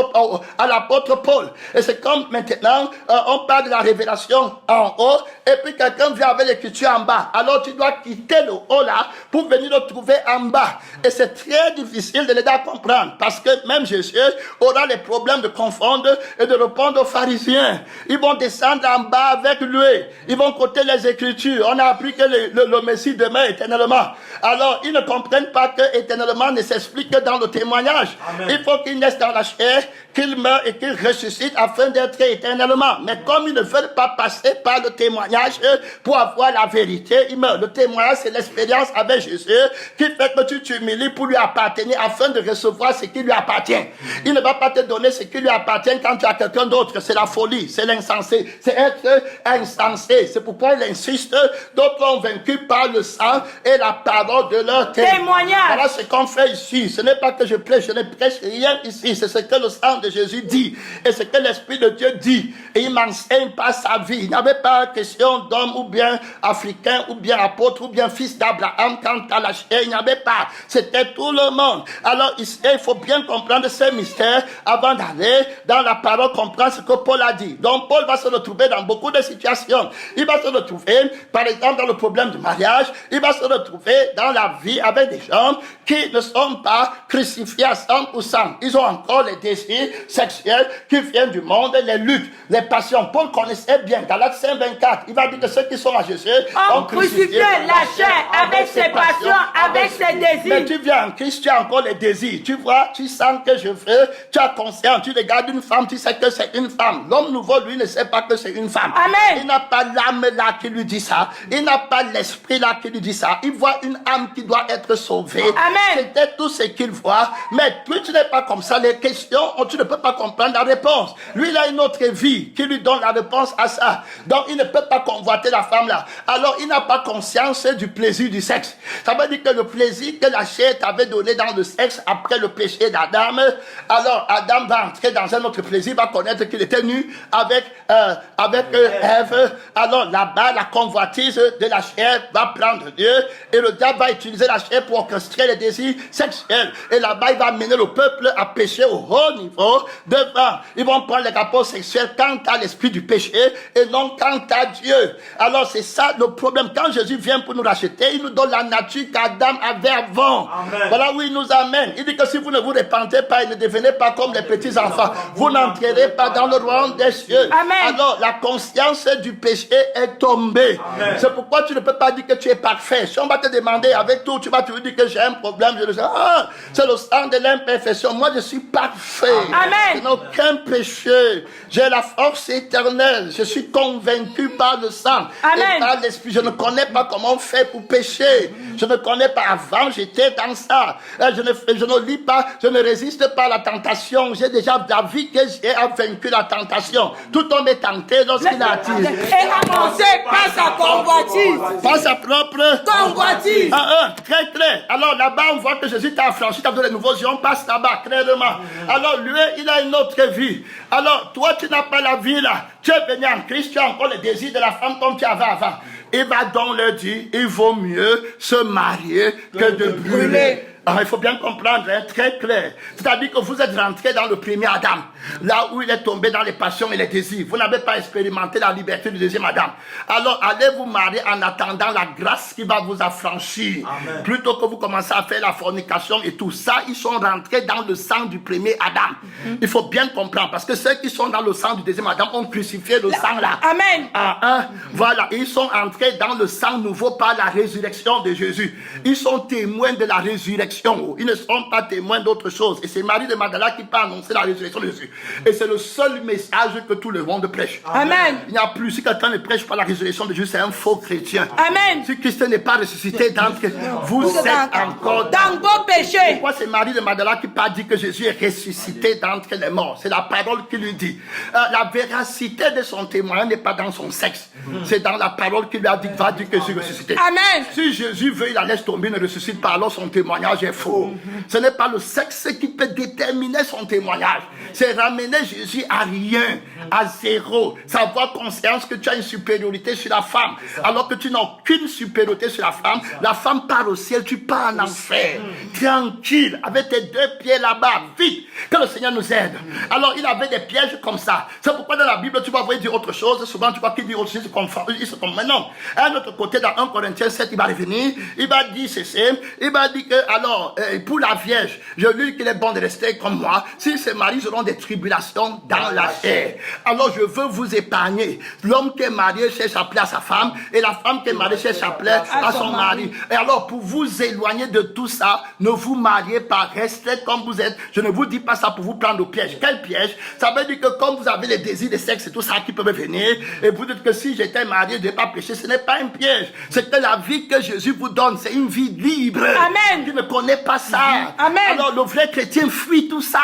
à l'apôtre Paul. Et c'est comme maintenant, on parle de la révélation en haut et puis quelqu'un vient avec l'écriture en bas. Alors tu dois quitter le haut là pour venir le trouver en bas. Et c'est très difficile de l'aider à comprendre parce que même Jésus aura les problèmes de confondre et de répondre aux pharisiens. Ils vont descendre en bas avec lui. Ils vont côté les Écritures. On a appris que le Messie demeure éternellement. Alors, ils ne comprennent pas que éternellement ne s'explique que dans le témoignage. Amen. Il faut qu'il naisse dans la chair, qu'il meure et qu'il ressuscite afin d'être éternellement. Mais comme ils ne veulent pas passer par le témoignage pour avoir la vérité, ils meurent. Le témoignage, c'est l'expérience avec Jésus qui fait que tu t'humilies pour lui appartenir afin de recevoir ce qui lui appartient. Il ne va pas te donner ce qui lui appartient quand tu as quelqu'un d'autre. C'est la folie, c'est l'insensé, c'est être insensé. C'est pourquoi il insiste. D'autres ont vaincu par le sang et la parole de leur témoignage. Voilà ce qu'on fait ici. Ce n'est pas que je prêche, je ne prêche rien ici. C'est ce que le sang de Jésus dit et ce que l'Esprit de Dieu dit. Et il m'enseigne par sa vie. Il n'avait pas question d'homme ou bien africain ou bien apôtre ou bien fils d'Abraham quant à la chair. Il n'y avait pas. C'était tout le monde. Alors ici, il faut bien comprendre ces mystères avant d'aller dans la parole, comprendre ce que Paul a dit. Donc Paul va se retrouver dans beaucoup de situations. Il va se retrouver, par exemple, dans le problème du mariage. Il va se retrouver dans la vie avec des gens qui ne sont pas crucifiés à 100%. Ils ont encore les désirs sexuels qui viennent du monde, les luttes, les passions. Paul connaissait bien, Galates 5:24. Il va dire que ceux qui sont à Jésus ont crucifié la chair avec ses passions, avec ses désirs. Mais tu viens en Christ, tu as encore les désirs. Tu vois, tu sens que je veux, tu as conscience, tu regardes une femme, tu sais que c'est une femme. L'homme nouveau, lui, ne sait pas que c'est une femme. Amen. Il n'a pas l'âme là qui lui dit ça. Il n'a pas l'esprit là qui lui dit ça. Il voit une âme qui doit être sauvée. Amen. C'était tout ce qu'il voit. Mais toi, tu n'es pas comme ça. Les questions, tu ne peux pas comprendre la réponse. Lui, il a une autre vie qui lui donne la réponse à ça. Donc, il ne peut pas convoiter la femme là. Alors, il n'a pas conscience du plaisir du sexe. Ça veut dire que le plaisir que la chair t'avait donné dans le sexe après le péché d'Adam, alors Adam va entrer dans un autre plaisir, va connaître qu'il était nu avec Ève. Alors là-bas, la convoitise de la chair va prendre Dieu et le diable va utiliser la chair pour orchestrer les désirs sexuels. Et là-bas, il va amener le peuple à pécher au haut niveau devant. Ils vont prendre les rapports sexuels quant à l'esprit du péché et non quant à Dieu. Alors c'est ça le problème. Quand Jésus vient pour nous racheter, il nous donne la nature qu'Adam avait avant. Amen. Voilà où il nous amène. Il dit que si vous ne vous repentez pas et ne devenez pas comme les petits enfants, vous n'entrerez pas dans le royaume des cieux. Amen. Alors la conscience du péché est tombée. Amen. C'est pourquoi tu ne peux pas dire que tu es parfait. Si on va te demander avec tout, tu vas te dire que j'ai un problème. Je dis, c'est le sang de l'imperfection. Moi, je suis parfait. Amen. Je n'ai aucun péché. J'ai la force éternelle. Je suis convaincu par le sang. Amen. Et par l'esprit. Je ne connais pas comment on fait pour pécher. Je ne connais pas. Avant, j'étais dans ça. Je ne lis pas. Je ne résiste pas à la tentation. J'ai déjà David que j'ai vaincu la tentation. Tout homme est tenté lorsqu'il a attiré. Et avancé par sa convoitise. Par sa propre convoitise. Très clair. Alors là-bas, on voit que Jésus t'a affranchi, t'a donné les nouveaux yeux. On passe là-bas, clairement. Alors lui, il a une autre vie. Alors toi, tu n'as pas la vie là. Tu es venu en Christ, tu as encore le désir de la femme comme tu avais avant. Il va donc leur dire, il vaut mieux se marier que de brûler. Alors, il faut bien comprendre, très clair. C'est-à-dire que vous êtes rentré dans le premier Adam, là où il est tombé dans les passions et les désirs. Vous n'avez pas expérimenté la liberté du deuxième Adam. Alors, allez vous marier en attendant la grâce qui va vous affranchir. Amen. Plutôt que vous commencez à faire la fornication et tout ça, ils sont rentrés dans le sang du premier Adam. Il faut bien comprendre, parce que ceux qui sont dans le sang du deuxième Adam ont crucifié le sang là. Amen. Voilà, ils sont entrés dans le sang nouveau par la résurrection de Jésus. Ils sont témoins de la résurrection. Ils ne sont pas témoins d'autre chose. Et c'est Marie de Magdala qui peut annoncer la résurrection de Jésus. Et c'est le seul message que tout le monde prêche. Amen. Il n'y a plus, si quelqu'un ne prêche pas la résurrection de Jésus, c'est un faux chrétien. Amen. Si Christ n'est pas ressuscité d'entre vous êtes encore dans vos péchés. Pourquoi c'est Marie de Magdala qui pas dit que Jésus est ressuscité d'entre les morts? C'est la parole qui lui dit. La véracité de son témoignage n'est pas dans son sexe. C'est dans la parole qui lui a dit, va dire que Jésus est ressuscité. Amen. Si Jésus veut, il la laisse tomber, ne ressuscite pas, alors son témoignage est faux. Ce n'est pas le sexe qui peut déterminer son témoignage. C'est ramener Jésus à rien, à zéro. Savoir conscience que tu as une supériorité sur la femme, alors que tu n'as aucune supériorité sur la femme. La femme part au ciel, tu pars en enfer. Tranquille, avec tes 2 pieds là-bas, vite, que le Seigneur nous aide. Alors, il avait des pièges comme ça. C'est pourquoi dans la Bible, tu vas voir dire autre chose. Souvent, tu vois qu'il dit autre chose, il se confond. Mais non. À un autre côté, dans 1 Corinthiens 7, il va revenir, il va dire ceci, il va dire que, alors, pour la Vierge, je lui qu'il est bon de rester comme moi. Si ses maris auront des tribulations dans la chair, alors je veux vous épargner. L'homme qui est marié cherche à plaire à sa femme, et la femme qui est mariée cherche à plaire à son mari. Et alors, pour vous éloigner de tout ça, ne vous mariez pas, restez comme vous êtes. Je ne vous dis pas ça pour vous prendre au piège. Quel piège? Ça veut dire que comme vous avez les désirs de sexe et tout ça qui peuvent venir, et vous dites que si j'étais marié, je ne vais pas pécher. Ce n'est pas un piège. C'est que la vie que Jésus vous donne, c'est une vie libre. Amen. Tu ne connais pas ça. Amen. Alors le vrai chrétien fuit tout ça.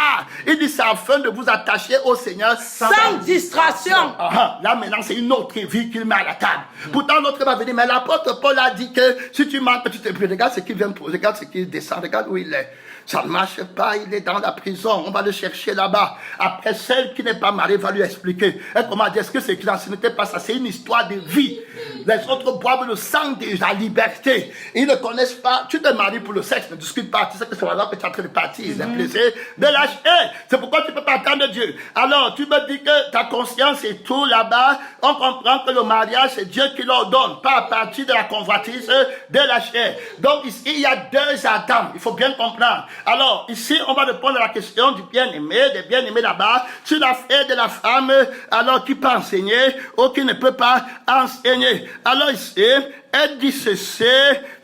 Il dit c'est afin de vous attacher au Seigneur sans distraction. Là maintenant c'est une autre vie qu'il met à la table. Pourtant l'autre va venir, mais l'apôtre Paul a dit que si tu manques, tu te pries. Regarde ce qu'il vient pour, regarde ce qu'il descend, regarde où il est. Ça ne marche pas, il est dans la prison, on va le chercher là-bas. Après, celle qui n'est pas mariée va lui expliquer. Et comment dire, est-ce que c'est clair? Ce n'était pas ça, c'est une histoire de vie. Les autres boivent le sang de la liberté. Ils ne connaissent pas, tu te maries pour le sexe, ne discute pas, tu sais que c'est là que tu es en train de partir, les plaisirs de la chair. C'est pourquoi tu ne peux pas attendre Dieu. Alors, tu me dis que ta conscience est tout là-bas, on comprend que le mariage, c'est Dieu qui l'ordonne, pas à partir de la convoitise de la chair. Donc ici, il y a 2 Adams, il faut bien comprendre. Alors, ici, on va répondre à la question du bien-aimé, des bien-aimés là-bas, sur l'affaire de la femme, alors qui peut enseigner, ou qui ne peut pas enseigner. Alors ici, elle dit ceci,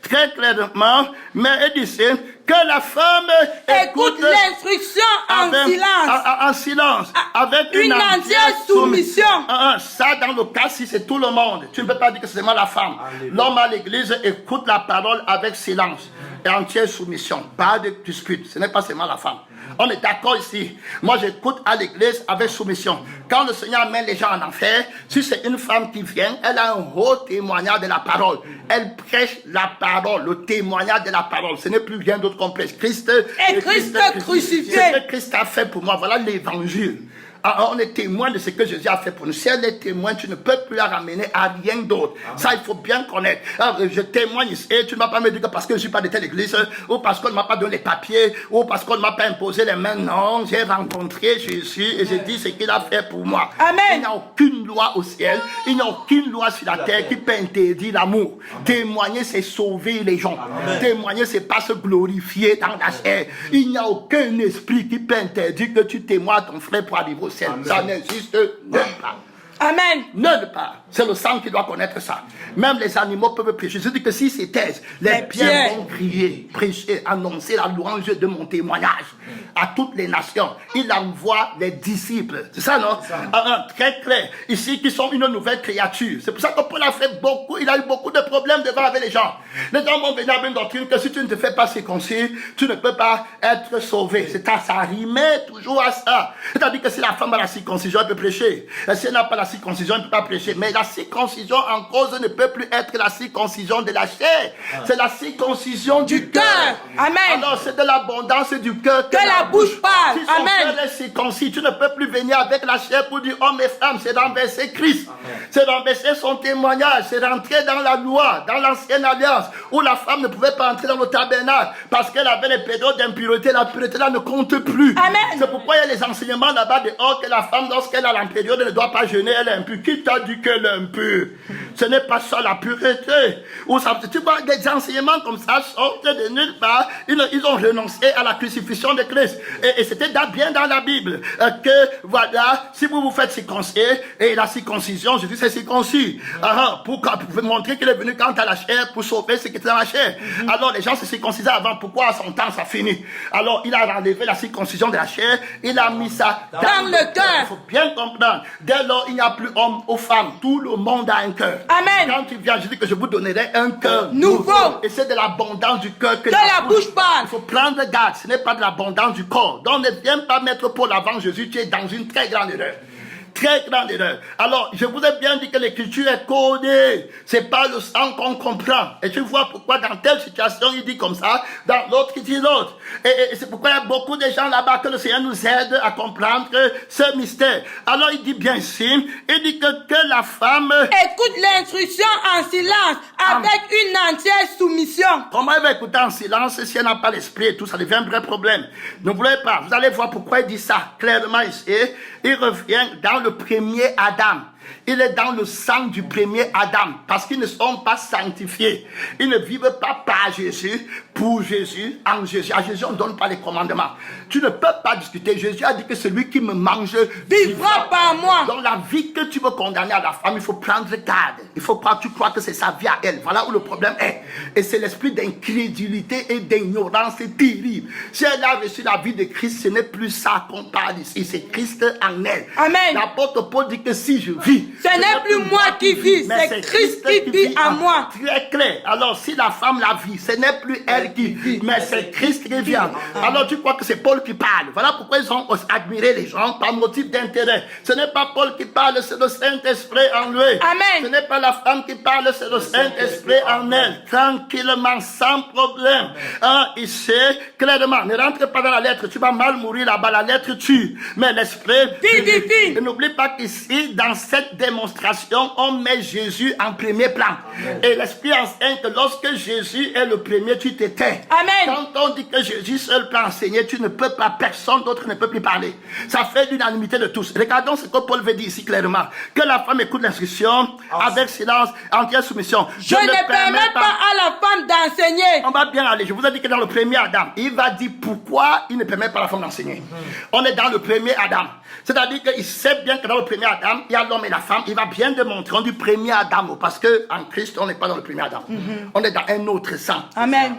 très clairement, mais elle dit ceci, que la femme écoute l'instruction en silence. En silence, avec une entière soumission. Ça, dans le cas, si c'est tout le monde, tu ne peux pas dire que c'est seulement la femme. L'homme à l'église écoute la parole avec silence et entière soumission. Pas de dispute, ce n'est pas seulement la femme. On est d'accord ici. Moi, j'écoute à l'église avec soumission. Quand le Seigneur amène les gens en enfer, si c'est une femme qui vient, elle a un haut témoignage de la parole. Elle prêche la parole, le témoignage de la parole. Ce n'est plus rien d'autre qu'on prêche. Christ et Christ crucifié. Ce que Christ a fait pour moi, voilà l'évangile. Alors, on est témoin de ce que Jésus a fait pour nous. Si elle est témoin, tu ne peux plus la ramener à rien d'autre. Ça, il faut bien connaître. Alors, je témoigne ici, et tu ne vas pas me dire que parce que je ne suis pas de telle église, ou parce qu'on ne m'a pas donné les papiers, ou parce qu'on ne m'a pas imposé les mains. Non, j'ai rencontré Jésus et j'ai dit ce qu'il a fait pour moi. Amen. Il n'y a aucune loi au ciel, il n'y a aucune loi sur la terre qui peut interdire l'amour. Témoigner, c'est sauver les gens. Amen. Témoigner, c'est pas se glorifier dans la chair. Il n'y a aucun esprit qui peut interdire que tu témoignes à ton frère pour arriver au ciel. Amen. Ça n'existe nulle part. Amen. Nulle part. C'est le sang qui doit connaître ça. Même les animaux peuvent prêcher. Je dis que si c'est taisent, les pierres vont crier, prêcher, annoncer la louange de mon témoignage à toutes les nations. Il envoie les disciples. C'est ça, non? Très clair. Ici, qui sont une nouvelle créature. C'est pour ça que Paul a fait beaucoup, il a eu beaucoup de problèmes devant avec les gens. Les gens vont venir avec une doctrine que si tu ne te fais pas circoncis, tu ne peux pas être sauvé. Ça rimait toujours à ça. C'est-à-dire que si la femme a la circoncision, elle peut prêcher. Et si elle n'a pas la circoncision, elle ne peut pas prêcher. Mais la circoncision en cause ne peut plus être la circoncision de la chair. C'est la circoncision du cœur. Amen. Alors c'est de l'abondance du cœur que la bouche parle. Si son cœur est circoncis, tu ne peux plus venir avec la chair pour dire hommes et femmes. C'est renverser Christ. C'est renverser son témoignage. C'est rentrer dans la loi, dans l'ancienne alliance, où la femme ne pouvait pas entrer dans le tabernacle parce qu'elle avait les pédaux d'impureté. La pureté là ne compte plus. C'est pourquoi il y a les enseignements là-bas dehors que la femme, lorsqu'elle a l'impériode, ne doit pas jeûner, elle est impure. Qui t'a dit qu'elle est impure? Ce n'est pas ça la pureté. Ou ça, tu vois, des enseignements comme ça sortent de nulle part. Ils ont renoncé à la crucifixion de Christ. Et c'était bien dans la Bible que, voilà, si vous vous faites circoncire, et la circoncision, je dis c'est circoncis. Pour montrer qu'il est venu quant à la chair, pour sauver ce qui était dans la chair. Alors les gens se circoncisaient avant. Pourquoi à son temps ça finit? Alors il a enlevé la circoncision de la chair, il a mis ça dans le cœur. Il faut bien comprendre. Dès lors, il n'y a plus homme ou femme. Tout le monde a un cœur. Amen. Quand tu viens, je dis que je vous donnerai un cœur nouveau. Et c'est de l'abondance du cœur que la bouche parle. Il faut prendre garde. Ce n'est pas de l'abondance du corps. Donc ne viens pas mettre pour l'avant Jésus. Tu es dans une très grande erreur. Très grande erreur. Alors, je vous ai bien dit que l'écriture est codée. C'est pas le sang qu'on comprend. Et tu vois pourquoi dans telle situation, il dit comme ça, dans l'autre, il dit l'autre. Et c'est pourquoi il y a beaucoup de gens là-bas que le Seigneur nous aide à comprendre ce mystère. Alors, il dit bien ici, il dit que la femme... Écoute l'instruction en silence, avec une entière soumission. Comment elle va écouter en silence si elle n'a pas l'esprit et tout, ça devient un vrai problème. Ne voulez pas, vous allez voir pourquoi il dit ça clairement ici. Il revient dans le premier Adam. Il est dans le sang du premier Adam, parce qu'ils ne sont pas sanctifiés. Ils ne vivent pas par Jésus, pour Jésus, en Jésus. À Jésus, on ne donne pas les commandements. Tu ne peux pas discuter. Jésus a dit que celui qui me mange vivra par moi. Dans la vie que tu veux condamner à la femme, il faut prendre garde. Il faut pas que tu crois que c'est sa vie à elle. Voilà où le problème est. Et c'est l'esprit d'incrédulité et d'ignorance terrible. Si elle a reçu la vie de Christ, ce n'est plus ça qu'on parle ici. C'est Christ en elle. Amen. L'apôtre Paul dit que si je vis, ce n'est plus moi qui vis, c'est Christ qui vit en moi. Très clair. Alors, si la femme la vit, ce n'est plus elle qui vit, mais c'est Christ qui vit. Alors, tu crois que c'est Paul qui parle. Voilà pourquoi ils ont admiré les gens par motif d'intérêt. Ce n'est pas Paul qui parle, c'est le Saint-Esprit en lui. Amen. Ce n'est pas la femme qui parle, c'est le Saint-Esprit en elle. Tranquillement, sans problème. Il sait clairement. Ne rentre pas dans la lettre, tu vas mal mourir là-bas. La lettre tue. Mais l'Esprit... Vivifie. N'oublie pas qu'ici, dans cette démonstration, on met Jésus en premier plan. Amen. Et l'Esprit enseigne que lorsque Jésus est le premier, tu t'éteins. Amen. Quand on dit que Jésus seul peut enseigner, tu ne peux pas, personne d'autre ne peut plus parler. Ça fait l'unanimité de tous. Regardons ce que Paul veut dire ici clairement. Que la femme écoute l'instruction avec silence, entière soumission. Je ne permets pas à la femme d'enseigner. On va bien aller. Je vous ai dit que dans le premier Adam, il va dire pourquoi il ne permet pas à la femme d'enseigner. On est dans le premier Adam. C'est-à-dire qu'il sait bien que dans le premier Adam, il y a l'homme et la femme. Il va bien démontrer, on dit premier Adam, parce qu'en Christ, on n'est pas dans le premier Adam. On est dans un autre sang. Amen.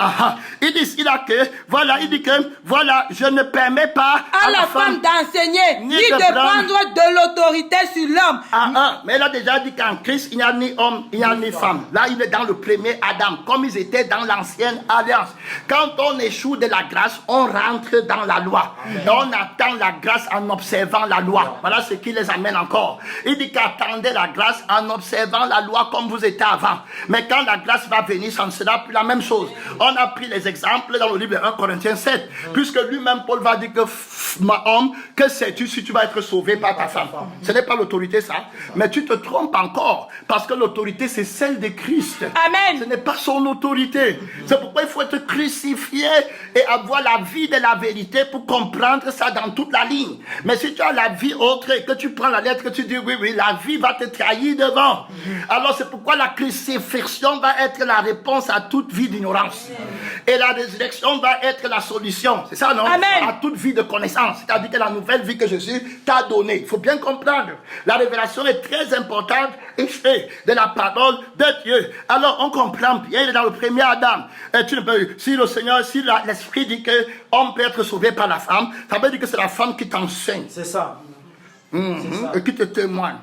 Il dit il dit que, voilà, je ne permets pas à la femme d'enseigner, ni de prendre de l'autorité sur l'homme. Mais elle a déjà dit qu'en Christ, il n'y a ni homme, il n'y a ni femme. Là, il est dans le premier Adam, comme ils étaient dans l'ancienne alliance. Quand on échoue de la grâce, on rentre dans la loi. Et on attend la grâce en observant la loi. Voilà ce qui les amène encore. Il dit qu'attendez la grâce en observant la loi comme vous étiez avant. Mais quand la grâce va venir, ça ne sera plus la même chose. On a pris les exemples dans le livre de 1 Corinthiens 7. Puisque lui-même, Paul va dire que ma homme, que sais-tu si tu vas être sauvé par ta femme? Ce n'est pas l'autorité ça. Mais tu te trompes encore. Parce que l'autorité, c'est celle de Christ. Amen. Ce n'est pas son autorité. C'est pourquoi il faut être crucifié et avoir la vie de la vérité pour comprendre ça dans toute la ligne. Mais si tu as la vie autre et que tu prends la lettre, que tu dis oui, la vie va te trahir devant. Alors c'est pourquoi la crucifixion va être la réponse à toute vie d'ignorance. Et la résurrection va être la solution. C'est ça, non? Amen. À toute vie de connaissance. C'est-à-dire que la nouvelle vie que Jésus t'a donnée. Il faut bien comprendre. La révélation est très importante et fait de la parole de Dieu. Alors on comprend bien, il est dans le premier Adam. Et tu ne peux, si le Seigneur, si l'Esprit dit qu'on peut être sauvé par la femme, ça veut dire que c'est la femme qui t'enseigne. C'est ça. Et qui te témoigne.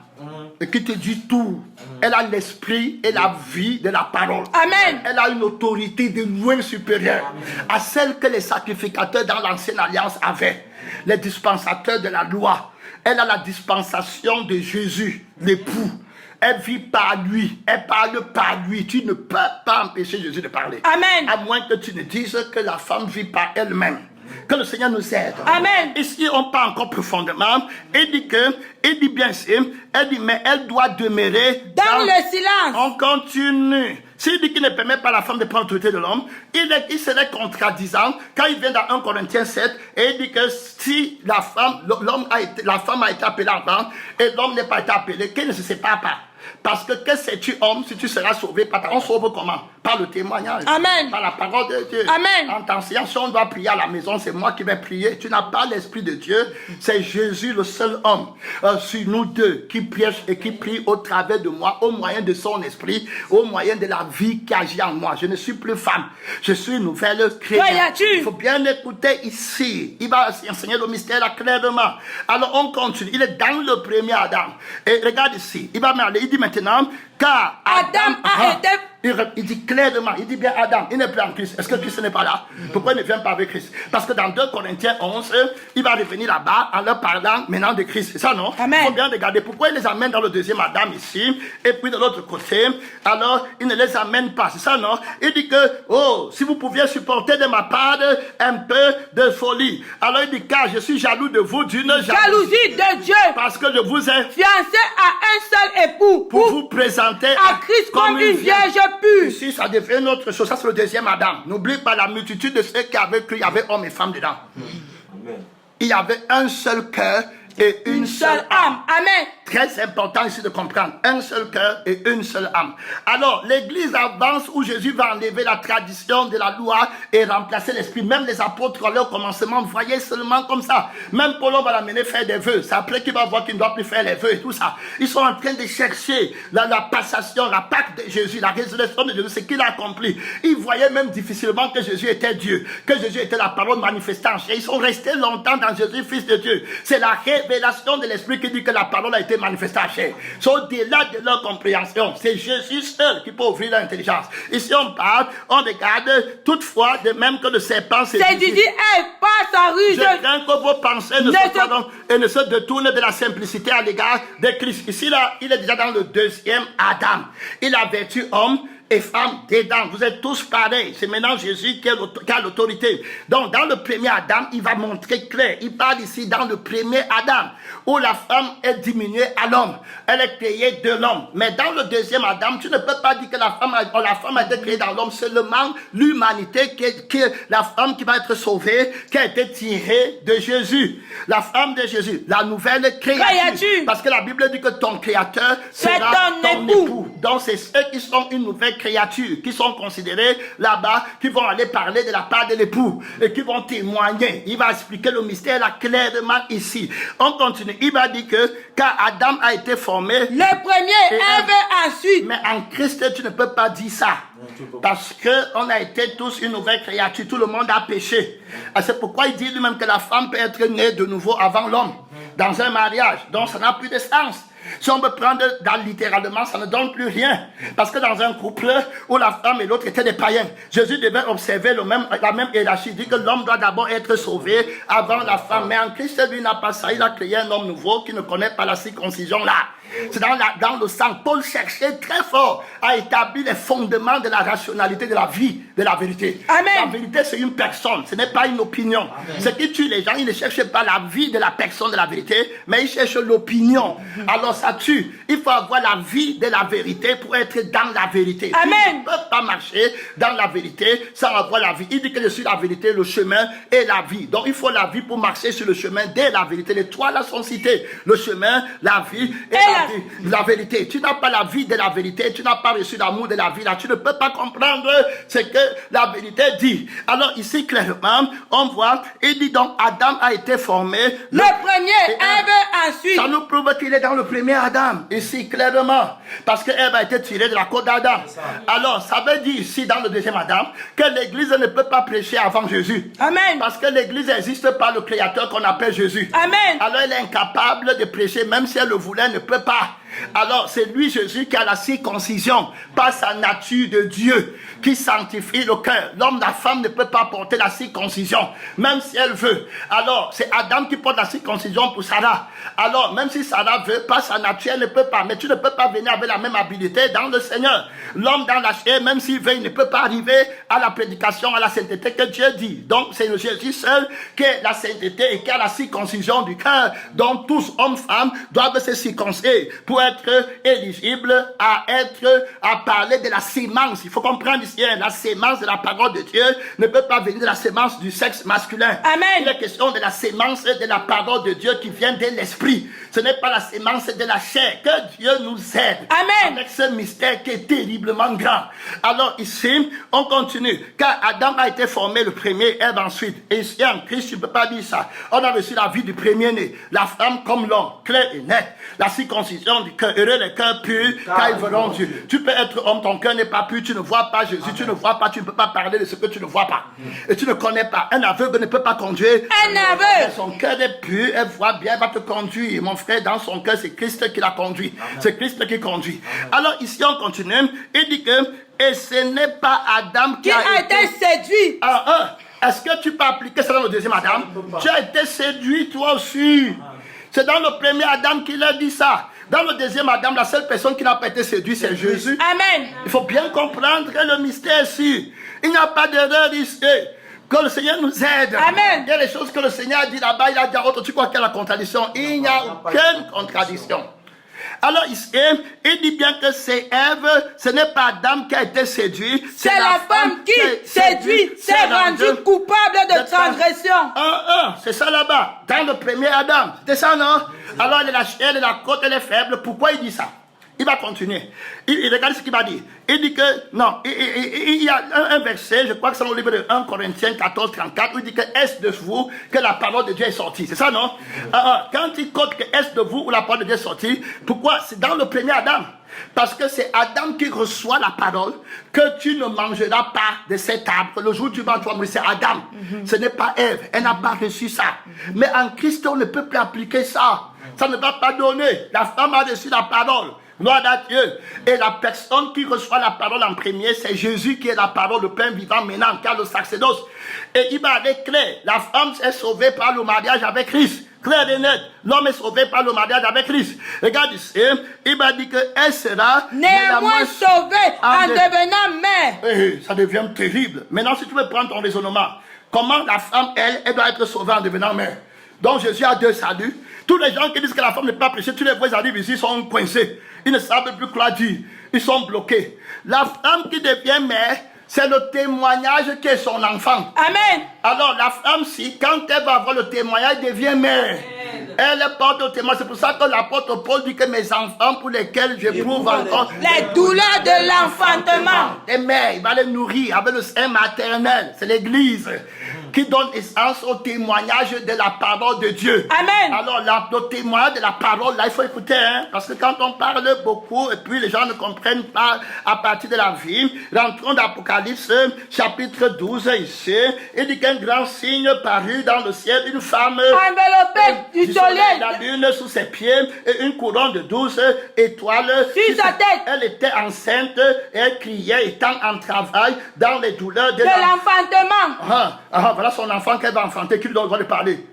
Et qui te dit tout. Elle a l'esprit et la vie de la parole. Amen. Elle a une autorité de loin supérieure à celle que les sacrificateurs dans l'ancienne alliance avaient. Les dispensateurs de la loi. Elle a la dispensation de Jésus, l'époux. Elle vit par lui, elle parle par lui. Tu ne peux pas empêcher Jésus de parler. Amen. À moins que tu ne dises que la femme vit par elle-même. Que le Seigneur nous aide. Amen. Ici, on parle encore profondément. Il dit bien sûr, elle dit, mais elle doit demeurer dans le silence. On continue. S'il dit qu'il ne permet pas à la femme de prendre l'autorité de l'homme, il serait contradisant quand il vient dans 1 Corinthiens 7 et il dit que si la femme a été appelée avant et l'homme n'est pas été appelé, qu'il ne se sépare pas. Parce que sais-tu, homme, si tu seras sauvé par on sauve comment? Par le témoignage. Amen. Par la parole de Dieu. Amen. En t'enseignant, si on doit prier à la maison, c'est moi qui vais prier. Tu n'as pas l'Esprit de Dieu. C'est Jésus, le seul homme, sur nous deux, qui prêche et qui prie au travers de moi, au moyen de son esprit, au moyen de la vie qui agit en moi. Je ne suis plus femme. Je suis une nouvelle créature. Il faut bien écouter ici. Il va enseigner le mystère là clairement. Alors on continue. Il est dans le premier Adam. Et regarde ici. Il va m'aller. Il dit maintenant, car Adam a été il dit clairement, il dit bien Adam, il n'est plus en Christ. Est-ce que Christ n'est pas là? Pourquoi il ne vient pas avec Christ? Parce que dans 2 Corinthiens 11, il va revenir là-bas en leur parlant maintenant de Christ. C'est ça, non? Amen. Il faut bien regarder pourquoi il les amène dans le deuxième Adam ici, et puis de l'autre côté, alors il ne les amène pas. C'est ça, non? Il dit que, oh, si vous pouviez supporter de ma part un peu de folie. Alors il dit, car je suis jaloux de vous d'une jalousie de Dieu. Parce que je vous ai fiancé à un seul époux pour vous présenter à Christ comme une vierge pure. Ici, ça devient une autre chose. Ça, c'est le deuxième Adam. N'oublie pas la multitude de ceux qui avaient cru. Il y avait hommes et femmes dedans. Amen. Il y avait un seul cœur et une seule âme. Amen. Très important ici de comprendre. Un seul cœur et une seule âme. Alors, l'Église avance où Jésus va enlever la tradition de la loi et remplacer l'esprit. Même les apôtres, à leur commencement, voyaient seulement comme ça. Même Paul va l'amener faire des vœux. C'est après qu'il va voir qu'il ne doit plus faire les vœux et tout ça. Ils sont en train de chercher la passation, la Pâque de Jésus, la résurrection de Jésus, ce qu'il a accompli. Ils voyaient même difficilement que Jésus était Dieu, que Jésus était la parole manifestée en chair. Ils sont restés longtemps dans Jésus, Fils de Dieu. C'est la révélation de l'esprit qui dit que la parole a été manifesté à chair. C'est au-delà de leur compréhension. C'est Jésus seul qui peut ouvrir l'intelligence. Ici, on parle, on regarde, toutefois, de même que le serpent s'est dit, elle passe en rue. Je crains que vos pensées ne se détournent de la simplicité à l'égard de Christ. Ici, là, il est déjà dans le deuxième Adam. Il a vertu homme et femmes dedans. Vous êtes tous pareils. C'est maintenant Jésus qui a l'autorité. Donc, dans le premier Adam, il va montrer clair. Il parle ici dans le premier Adam, où la femme est diminuée à l'homme. Elle est créée de l'homme. Mais dans le deuxième Adam, tu ne peux pas dire que la femme a été créée dans l'homme. Seulement l'humanité, la femme qui va être sauvée, qui a été tirée de Jésus. La femme de Jésus, la nouvelle créature. Parce que la Bible dit que ton créateur sera ton époux. Donc, c'est ceux qui sont une nouvelle créatures qui sont considérées là-bas, qui vont aller parler de la part de l'époux et qui vont témoigner. Il va expliquer le mystère là clairement ici. On continue. Il va dire que quand Adam a été formé, le premier, Ève ensuite. Mais en Christ, tu ne peux pas dire ça. Parce qu'on a été tous une nouvelle créature. Tout le monde a péché. C'est pourquoi il dit lui-même que la femme peut être née de nouveau avant l'homme dans un mariage. Donc ça n'a plus de sens. Si on veut prendre littéralement, ça ne donne plus rien. Parce que dans un couple où la femme et l'autre étaient des païens, Jésus devait observer la même hiérarchie. Il dit que l'homme doit d'abord être sauvé avant la femme. Mais en Christ, lui n'a pas ça. Il a créé un homme nouveau qui ne connaît pas la circoncision là. C'est dans le sang. Paul cherchait très fort à établir les fondements de la rationalité de la vie, de la vérité. Amen. La vérité, c'est une personne, ce n'est pas une opinion. Amen. Ce qui tue les gens, ils ne cherchent pas la vie de la personne de la vérité, mais ils cherchent l'opinion. Alors ça tue. Il faut avoir la vie de la vérité pour être dans la vérité. Amen. Tu ne peux pas marcher dans la vérité sans avoir la vie. Il dit que je suis la vérité, le chemin et la vie. Donc il faut la vie pour marcher sur le chemin de la vérité. Les trois là sont cités. Le chemin, la vie et la vérité. Tu n'as pas la vie de la vérité, tu n'as pas reçu l'amour de la vie là, tu ne peux pas comprendre ce que la vérité dit. Alors ici clairement, on voit, il dit donc Adam a été formé. Le premier, Ève ensuite. Ça nous prouve qu'il est dans le premier Adam, ici clairement, parce que Ève a été tirée de la côte d'Adam. Alors ça veut dire ici dans le deuxième Adam que l'Église ne peut pas prêcher avant Jésus. Amen. Parce que l'Église existe par le Créateur qu'on appelle Jésus. Amen. Alors elle est incapable de prêcher, même si elle le voulait, elle ne peut pas. Alors c'est lui Jésus qui a la circoncision par sa nature de Dieu qui sanctifie le cœur. L'homme, la femme ne peut pas porter la circoncision même si elle veut. Alors c'est Adam qui porte la circoncision pour Sarah. Alors même si Sarah veut pas, sa nature elle ne peut pas. Mais tu ne peux pas venir avec la même habilité dans le Seigneur. L'homme dans la chair, même s'il veut, il ne peut pas arriver à la prédication, à la sainteté que Dieu dit. Donc c'est le Jésus seul qui a la sainteté et qui a la circoncision du cœur. Donc tous hommes, femmes doivent se circoncire pour être éligible à parler de la sémence. Il faut comprendre ici, la sémence de la parole de Dieu ne peut pas venir de la sémence du sexe masculin. Amen. Il est question de la sémence de la parole de Dieu qui vient de l'esprit. Ce n'est pas la sémence de la chair. Que Dieu nous aide. Amen. Avec ce mystère qui est terriblement grand. Alors ici, on continue. Car Adam a été formé le premier, Ève ensuite. Et ici en Christ, tu ne peux pas dire ça. On a reçu la vie du premier-né. La femme comme l'homme, clair et net. La circoncision du cœur. Heureux les cœurs purs, car ils verront Dieu. Tu peux être homme, ton cœur n'est pas pur, tu ne vois pas Jésus, tu ne vois pas, tu ne peux pas parler de ce que tu ne vois pas. Et tu ne connais pas. Un aveugle ne peut pas conduire. Un aveugle. Son cœur est pur, elle voit bien, elle va te conduire. Mon frère, dans son cœur, c'est Christ qui l'a conduit. C'est Christ qui conduit. Alors ici, on continue. Il dit que, et ce n'est pas Adam qui a été séduit. Est-ce que tu peux appliquer ça dans le deuxième Adam? Tu as été séduit toi aussi. C'est dans le premier Adam qu'il a dit ça. Dans le deuxième Adam, la seule personne qui n'a pas été séduite, c'est Jésus. Amen. Il faut bien comprendre le mystère ici. Il n'y a pas d'erreur ici. Que le Seigneur nous aide. Amen. Il y a des choses que le Seigneur a dit là-bas, il a dit à l'autre. Tu crois qu'il y a la contradiction? Il n'y a aucune contradiction. Alors ici, il dit bien que c'est Ève, ce n'est pas Adam qui a été séduit. C'est la femme qui séduit, s'est rendue coupable de transgression. C'est ça là-bas, dans le premier Adam. C'était ça, non? Alors elle est la chair, elle est la côte, elle est faible. Pourquoi il dit ça? Il va continuer. Il regarde ce qu'il va dire. Il dit que, non, il y a un verset, je crois que c'est dans le livre de 1 Corinthiens 14, 34, où il dit que est-ce de vous que la parole de Dieu est sortie. C'est ça, non? Quand il compte que est-ce de vous où la parole de Dieu est sortie, pourquoi? C'est dans le premier Adam. Parce que c'est Adam qui reçoit la parole que tu ne mangeras pas de cet arbre. Le jour du tu vas mourir, c'est Adam. Ce n'est pas Ève. Elle n'a pas reçu ça. Mais en Christ, on ne peut plus appliquer ça. Ça ne va pas donner. La femme a reçu la parole. Gloire à Dieu. Et la personne qui reçoit la parole en premier, c'est Jésus qui est la parole, le pain vivant maintenant, car le sacerdoce. Et il va aller clair. La femme est sauvée par le mariage avec Christ. Clair et net. L'homme est sauvé par le mariage avec Christ. Regarde ici. Il m'a dit qu'elle sera néanmoins sauvée en devenant mère. Ça devient terrible. Maintenant, si tu veux prendre ton raisonnement, comment la femme, elle doit être sauvée en devenant mère? Donc Jésus a deux saluts. Tous les gens qui disent que la femme n'est pas péchée, tu les vois, ils arrivent ici, ils sont coincés. Ils ne savent plus quoi dire. Ils sont bloqués. La femme qui devient mère, c'est le témoignage qui est son enfant. Amen. Alors la femme, si quand elle va avoir le témoignage, elle devient mère. Elle porte le témoignage. C'est pour ça que l'apôtre Paul dit que mes enfants pour lesquels j'éprouve encore les douleurs de l'enfantement. Les mères, il va les nourrir avec le sein maternel. C'est l'église qui donne essence au témoignage de la parole de Dieu. Amen. Alors, le témoignage de la parole, là, il faut écouter, hein, parce que quand on parle beaucoup, et puis les gens ne comprennent pas à partir de la vie, rentrons dans l'Apocalypse, chapitre 12, ici, il dit qu'un grand signe parut dans le ciel, une femme enveloppée du soleil, la lune sous ses pieds, et une couronne de 12 étoiles sur sa tête. Elle était enceinte, et elle criait, étant en travail, dans les douleurs de l'enfantement. Voilà son enfant qu'elle va enfanter, qui lui doit lui parler.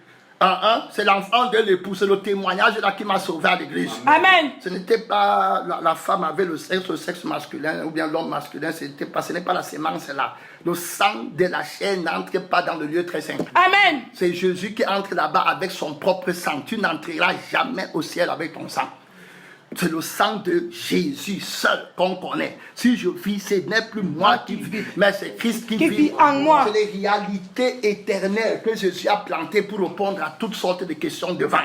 C'est l'enfant de l'époux, c'est le témoignage là qui m'a sauvé à l'église. Amen. Ce n'était pas la femme avait le sexe masculin ou bien l'homme masculin, ce n'est pas la sémence là. Le sang de la chair n'entre pas dans le lieu très saint. Amen. C'est Jésus qui entre là-bas avec son propre sang. Tu n'entreras jamais au ciel avec ton sang. C'est le sang de Jésus seul qu'on connaît. Si je vis, ce n'est plus moi qui vis, mais c'est Christ qui vit en moi. C'est les réalités éternelles que Jésus a plantées pour répondre à toutes sortes de questions devant.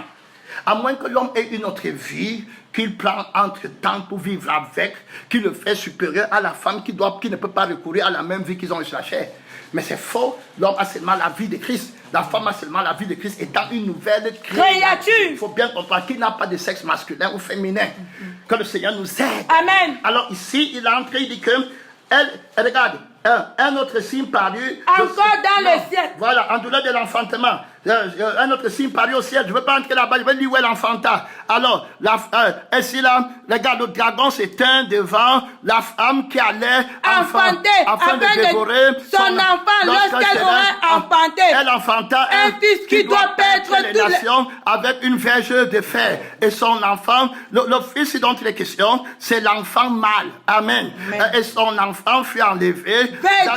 À moins que l'homme ait une autre vie, qu'il prend entre temps pour vivre avec, qu'il le fait supérieur à la femme qui ne peut pas recourir à la même vie qu'ils ont sur la chair. Mais c'est faux. L'homme a seulement la vie de Christ. La femme a seulement la vie de Christ étant une nouvelle créature. Il faut bien comprendre qu'il n'a pas de sexe masculin ou féminin. Que le Seigneur nous aide. Amen. Alors ici, il est entré, il dit que, regarde, un autre signe parut. Encore dans le ciel. Voilà, en douleur de l'enfantement. Un autre signe parut au ciel. Je ne veux pas entrer là-bas, je vais dire où est l'enfanta. Alors, ainsi là, regarde, le dragon s'éteint devant la femme qui allait enfanter, afin de dévorer son enfant lorsqu'elle aurait enfanté. Elle enfanta un fils qui doit perdre les nations avec une verge de fer. Et son enfant, le fils dont il est question, c'est l'enfant mâle. Amen. Et son enfant fut enlevé vers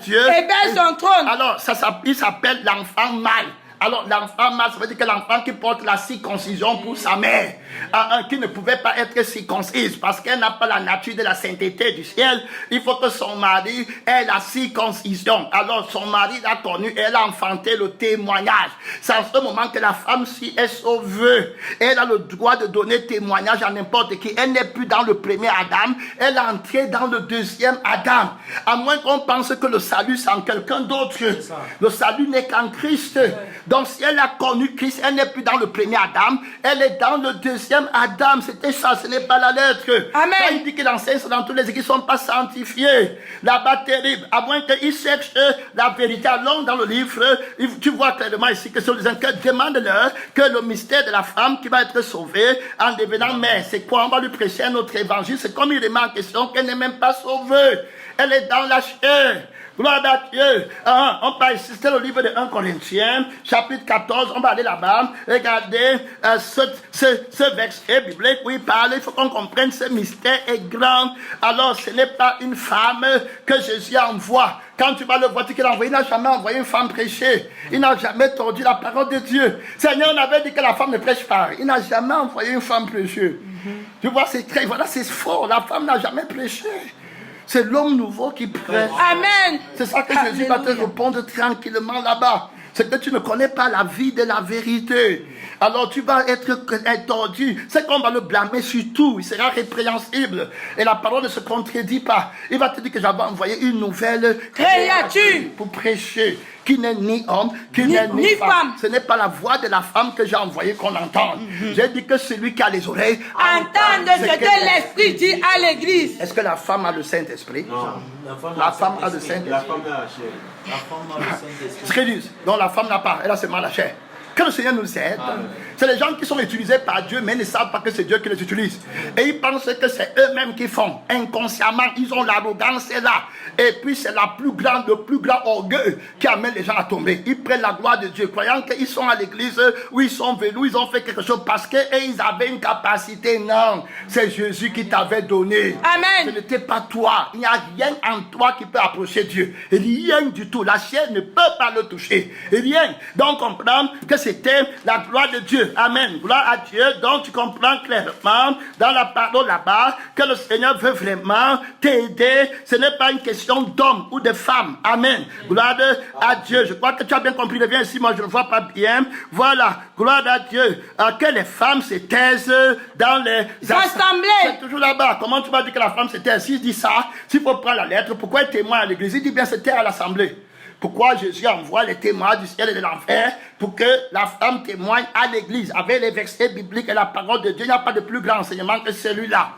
Dieu et vers son trône. Alors, il s'appelle l'enfant mâle. Alors, l'enfant mâle, ça veut dire que l'enfant qui porte la circoncision pour sa mère, qui ne pouvait pas être circoncise parce qu'elle n'a pas la nature de la sainteté du ciel, il faut que son mari ait la circoncision. Alors, son mari l'a connu, elle a enfanté le témoignage. C'est en ce moment que la femme, si elle sauvée, elle a le droit de donner témoignage à n'importe qui. Elle n'est plus dans le premier Adam, elle est entrée dans le deuxième Adam. À moins qu'on pense que le salut, c'est en quelqu'un d'autre. Le salut n'est qu'en Christ. Donc si elle a connu Christ, elle n'est plus dans le premier Adam, elle est dans le deuxième Adam. C'était ça, ce n'est pas la lettre. Amen. Quand il dit qu'il enseigne dans tous les églises qui ne sont pas sanctifiés. Là-bas, terrible. À moins qu'il cherche la vérité. Allons dans le livre, tu vois clairement ici que sur les enquêtes, demande-leur que le mystère de la femme qui va être sauvée en devenant mère, c'est quoi? On va lui prêcher un autre évangile. C'est comme il remet en question qu'elle n'est même pas sauvée. Elle est dans la chair. Gloire à Dieu. On va insister le livre de 1 Corinthiens, chapitre 14. On va aller là-bas. Regardez ce verset biblique où il parle. Il faut qu'on comprenne ce mystère est grand. Alors, ce n'est pas une femme que Jésus envoie. Quand tu vas le voir, qu'il a envoyé, il n'a jamais envoyé une femme prêcher. Il n'a jamais tordu la parole de Dieu. Seigneur, on avait dit que la femme ne prêche pas. Il n'a jamais envoyé une femme prêcher. Tu vois, c'est très, voilà, c'est fort. La femme n'a jamais prêché. C'est l'homme nouveau qui prêche. Amen. C'est ça que Jésus va te répondre tranquillement là-bas. C'est que tu ne connais pas la vie de la vérité. Alors tu vas être tordu. C'est qu'on va le blâmer sur tout. Il sera répréhensible. Et la parole ne se contredit pas. Il va te dire que j'avais envoyé une nouvelle créature pour prêcher. Qui n'est ni homme, qui n'est ni femme. Ce n'est pas la voix de la femme que j'ai envoyé qu'on entende. J'ai dit que celui qui a les oreilles entende ce que l'Esprit dit à l'église. Est-ce que la femme a le Saint-Esprit? Non. La femme a le Saint-Esprit. La femme a la chair. La femme a le Saint-Esprit. Ce qu'ils disent. Donc la femme n'a pas, elle a seulement la chair. Que le Seigneur nous aide. C'est les gens qui sont utilisés par Dieu, mais ils ne savent pas que c'est Dieu qui les utilise. Et ils pensent que c'est eux-mêmes qui font. Inconsciemment, ils ont l'arrogance là. Et puis c'est le plus grand orgueil qui amène les gens à tomber. Ils prennent la gloire de Dieu, croyant qu'ils sont à l'église, où ils sont venus, ils ont fait quelque chose parce qu'ils avaient une capacité. Non, c'est Jésus qui t'avait donné. Amen. Ce n'était pas toi. Il n'y a rien en toi qui peut approcher Dieu. Rien du tout. La chair ne peut pas le toucher. Rien. Donc comprends que c'était la gloire de Dieu. Amen. Gloire à Dieu. Donc tu comprends clairement dans la parole là-bas que le Seigneur veut vraiment t'aider. Ce n'est pas une question d'homme ou de femme. Amen. Gloire à Dieu. Je crois que tu as bien compris. Viens ici, moi je ne vois pas bien. Voilà. Gloire à Dieu. Que les femmes se taisent dans les assemblées. C'est toujours là-bas. Comment tu vas dire que la femme se taise? S'il dit ça, s'il faut prendre la lettre, pourquoi il témoigne à l'église? Il dit bien se taire à l'assemblée. Pourquoi Jésus envoie les témoins du ciel et de l'enfer? Pour que la femme témoigne à l'église. Avec les versets bibliques et la parole de Dieu, il n'y a pas de plus grand enseignement que celui-là.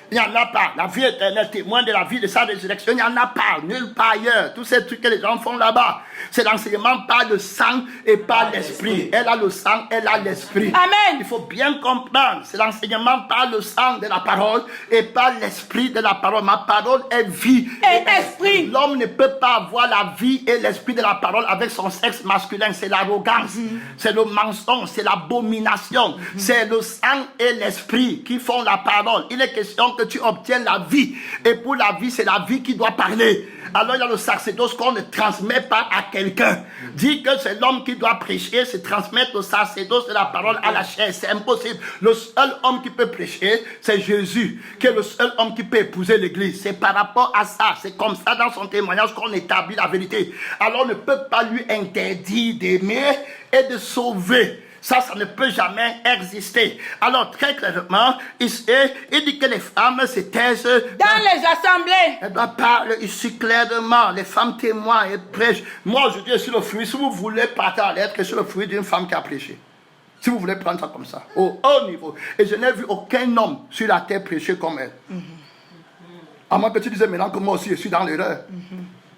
Il n'y en a pas. La vie éternelle, témoin de la vie de sa résurrection, il n'y en a pas. Nulle part ailleurs. Tous ces trucs que les gens font là-bas, c'est l'enseignement par le sang et par l'esprit. Elle a le sang, elle a l'esprit. Amen. Il faut bien comprendre. C'est l'enseignement par le sang de la parole et par l'esprit de la parole. Ma parole est vie et esprit. L'homme ne peut pas avoir la vie et l'esprit de la parole avec son sexe masculin. C'est l'arrogance, c'est le mensonge, c'est l'abomination. C'est le sang et l'esprit qui font la parole. Il est question que tu obtiennes la vie. Et pour la vie, c'est la vie qui doit parler. Alors il y a le sacerdoce qu'on ne transmet pas à quelqu'un. Dit que c'est l'homme qui doit prêcher, c'est transmettre le sacerdoce de la parole à la chair. C'est impossible. Le seul homme qui peut prêcher, c'est Jésus, qui est le seul homme qui peut épouser l'église. C'est par rapport à ça. C'est comme ça dans son témoignage qu'on établit la vérité. Alors on ne peut pas lui interdire d'aimer et de sauver. Ça ne peut jamais exister. Alors, très clairement, il dit que les femmes se taisent dans les assemblées. Elle doit parler ici clairement. Les femmes témoignent et prêchent. Moi, je dis sur le fruit, si vous voulez partir à l'être, sur le fruit d'une femme qui a prêché. Si vous voulez prendre ça comme ça, au haut niveau. Et je n'ai vu aucun homme sur la terre prêcher comme elle. À moins que tu disais maintenant que moi aussi, je suis dans l'erreur.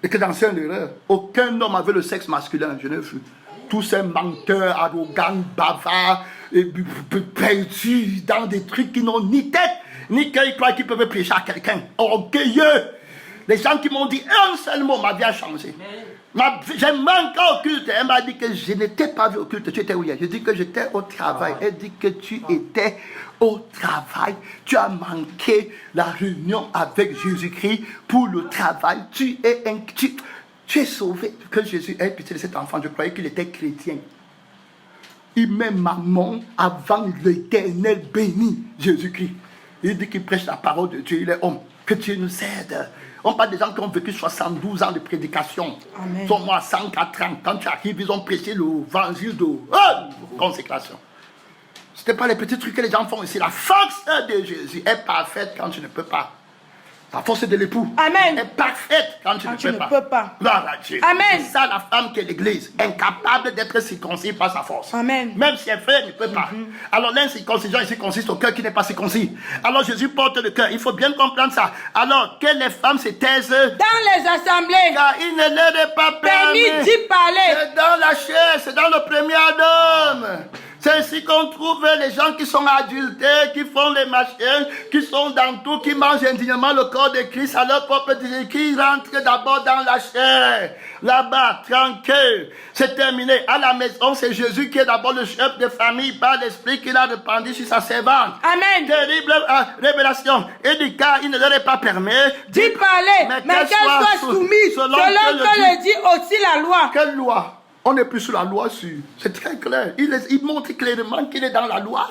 Et que dans cette erreur, aucun homme avait le sexe masculin. Je n'ai vu. Tous ces menteurs, arrogants, bavards, perdus dans des trucs qui n'ont ni tête, ni cœur, ils croient qu'ils peuvent prêcher à quelqu'un. Orgueilleux. Les gens qui m'ont dit un seul mot, ma vie a changé. J'ai manqué au culte. Elle m'a dit que je n'étais pas vu au culte. Tu étais où hier? Je dis que j'étais au travail. Elle dit que tu étais au travail. Tu as manqué la réunion avec Jésus-Christ pour le travail. Tu es sauvé. Que Jésus ait pitié de cet enfant. Je croyais qu'il était chrétien. Il met maman avant l'Éternel béni, Jésus-Christ. Il dit qu'il prêche la parole de Dieu. Il est homme. Que Dieu nous aide. On parle des gens qui ont vécu 72 ans de prédication. Amen. Ils sont morts à 104 ans. Quand tu arrives, ils ont prêché l'évangile de consécration. Ce n'était pas les petits trucs que les gens font ici. La force de Jésus est parfaite quand tu ne peux pas. La force de l'époux Amen. est parfaite quand tu ne peux pas. Gloire à Dieu. Amen. C'est ça la femme qui est l'église, incapable d'être circoncis par sa force. Amen. Même si elle fait, elle ne peut pas. Alors l'incirconcision ici consiste au cœur qui n'est pas circoncis. Alors Jésus porte le cœur. Il faut bien comprendre ça. Alors que les femmes se taisent dans les assemblées, car il ne leur est pas permis d'y parler. C'est dans la chair, c'est dans le premier Adam. C'est ainsi qu'on trouve les gens qui sont adultères, qui font les machins, qui sont dans tout, qui mangent indignement le corps de Christ à leur propre désir, qui rentrent d'abord dans la chair. Là-bas, tranquille, c'est terminé. À la maison, c'est Jésus qui est d'abord le chef de famille par l'esprit qu'il a répandu sur sa servante. Amen. Terrible révélation. Et du cas, il ne leur est pas permis d'y parler, mais qu'elle soit soumise selon que le dit aussi la loi. Quelle loi? On n'est plus sous la loi, c'est très clair. Il montre clairement qu'il est dans la loi.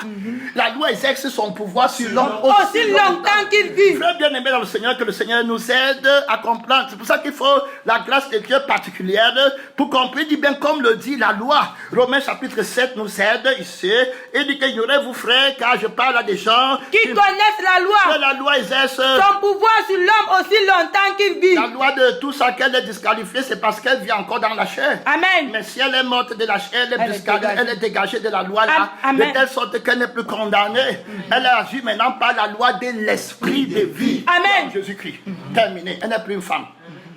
La loi exerce son pouvoir sur l'homme aussi longtemps qu'il vit. Très bien aimé dans le Seigneur, que le Seigneur nous aide à comprendre. C'est pour ça qu'il faut la grâce de Dieu particulière pour comprendre. Il dit bien comme le dit la loi. Romains chapitre 7 nous aide ici. Il dit qu'il y aurait vous frères, car je parle à des gens qui connaissent la loi. Que la loi exerce son pouvoir sur l'homme aussi longtemps qu'il vit. La loi de tout ça qu'elle est disqualifiée, c'est parce qu'elle vit encore dans la chair. Amen. Mais si elle est morte de la chair, elle est dégagée de la loi là, de telle sorte qu'elle n'est plus condamnée. Elle agit maintenant par la loi de l'esprit de vie. Amen. Jésus-Christ. Terminé. Elle n'est plus une femme.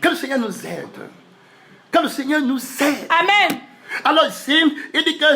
Que le Seigneur nous aide. Que le Seigneur nous aide. Amen. Alors ici, il dit que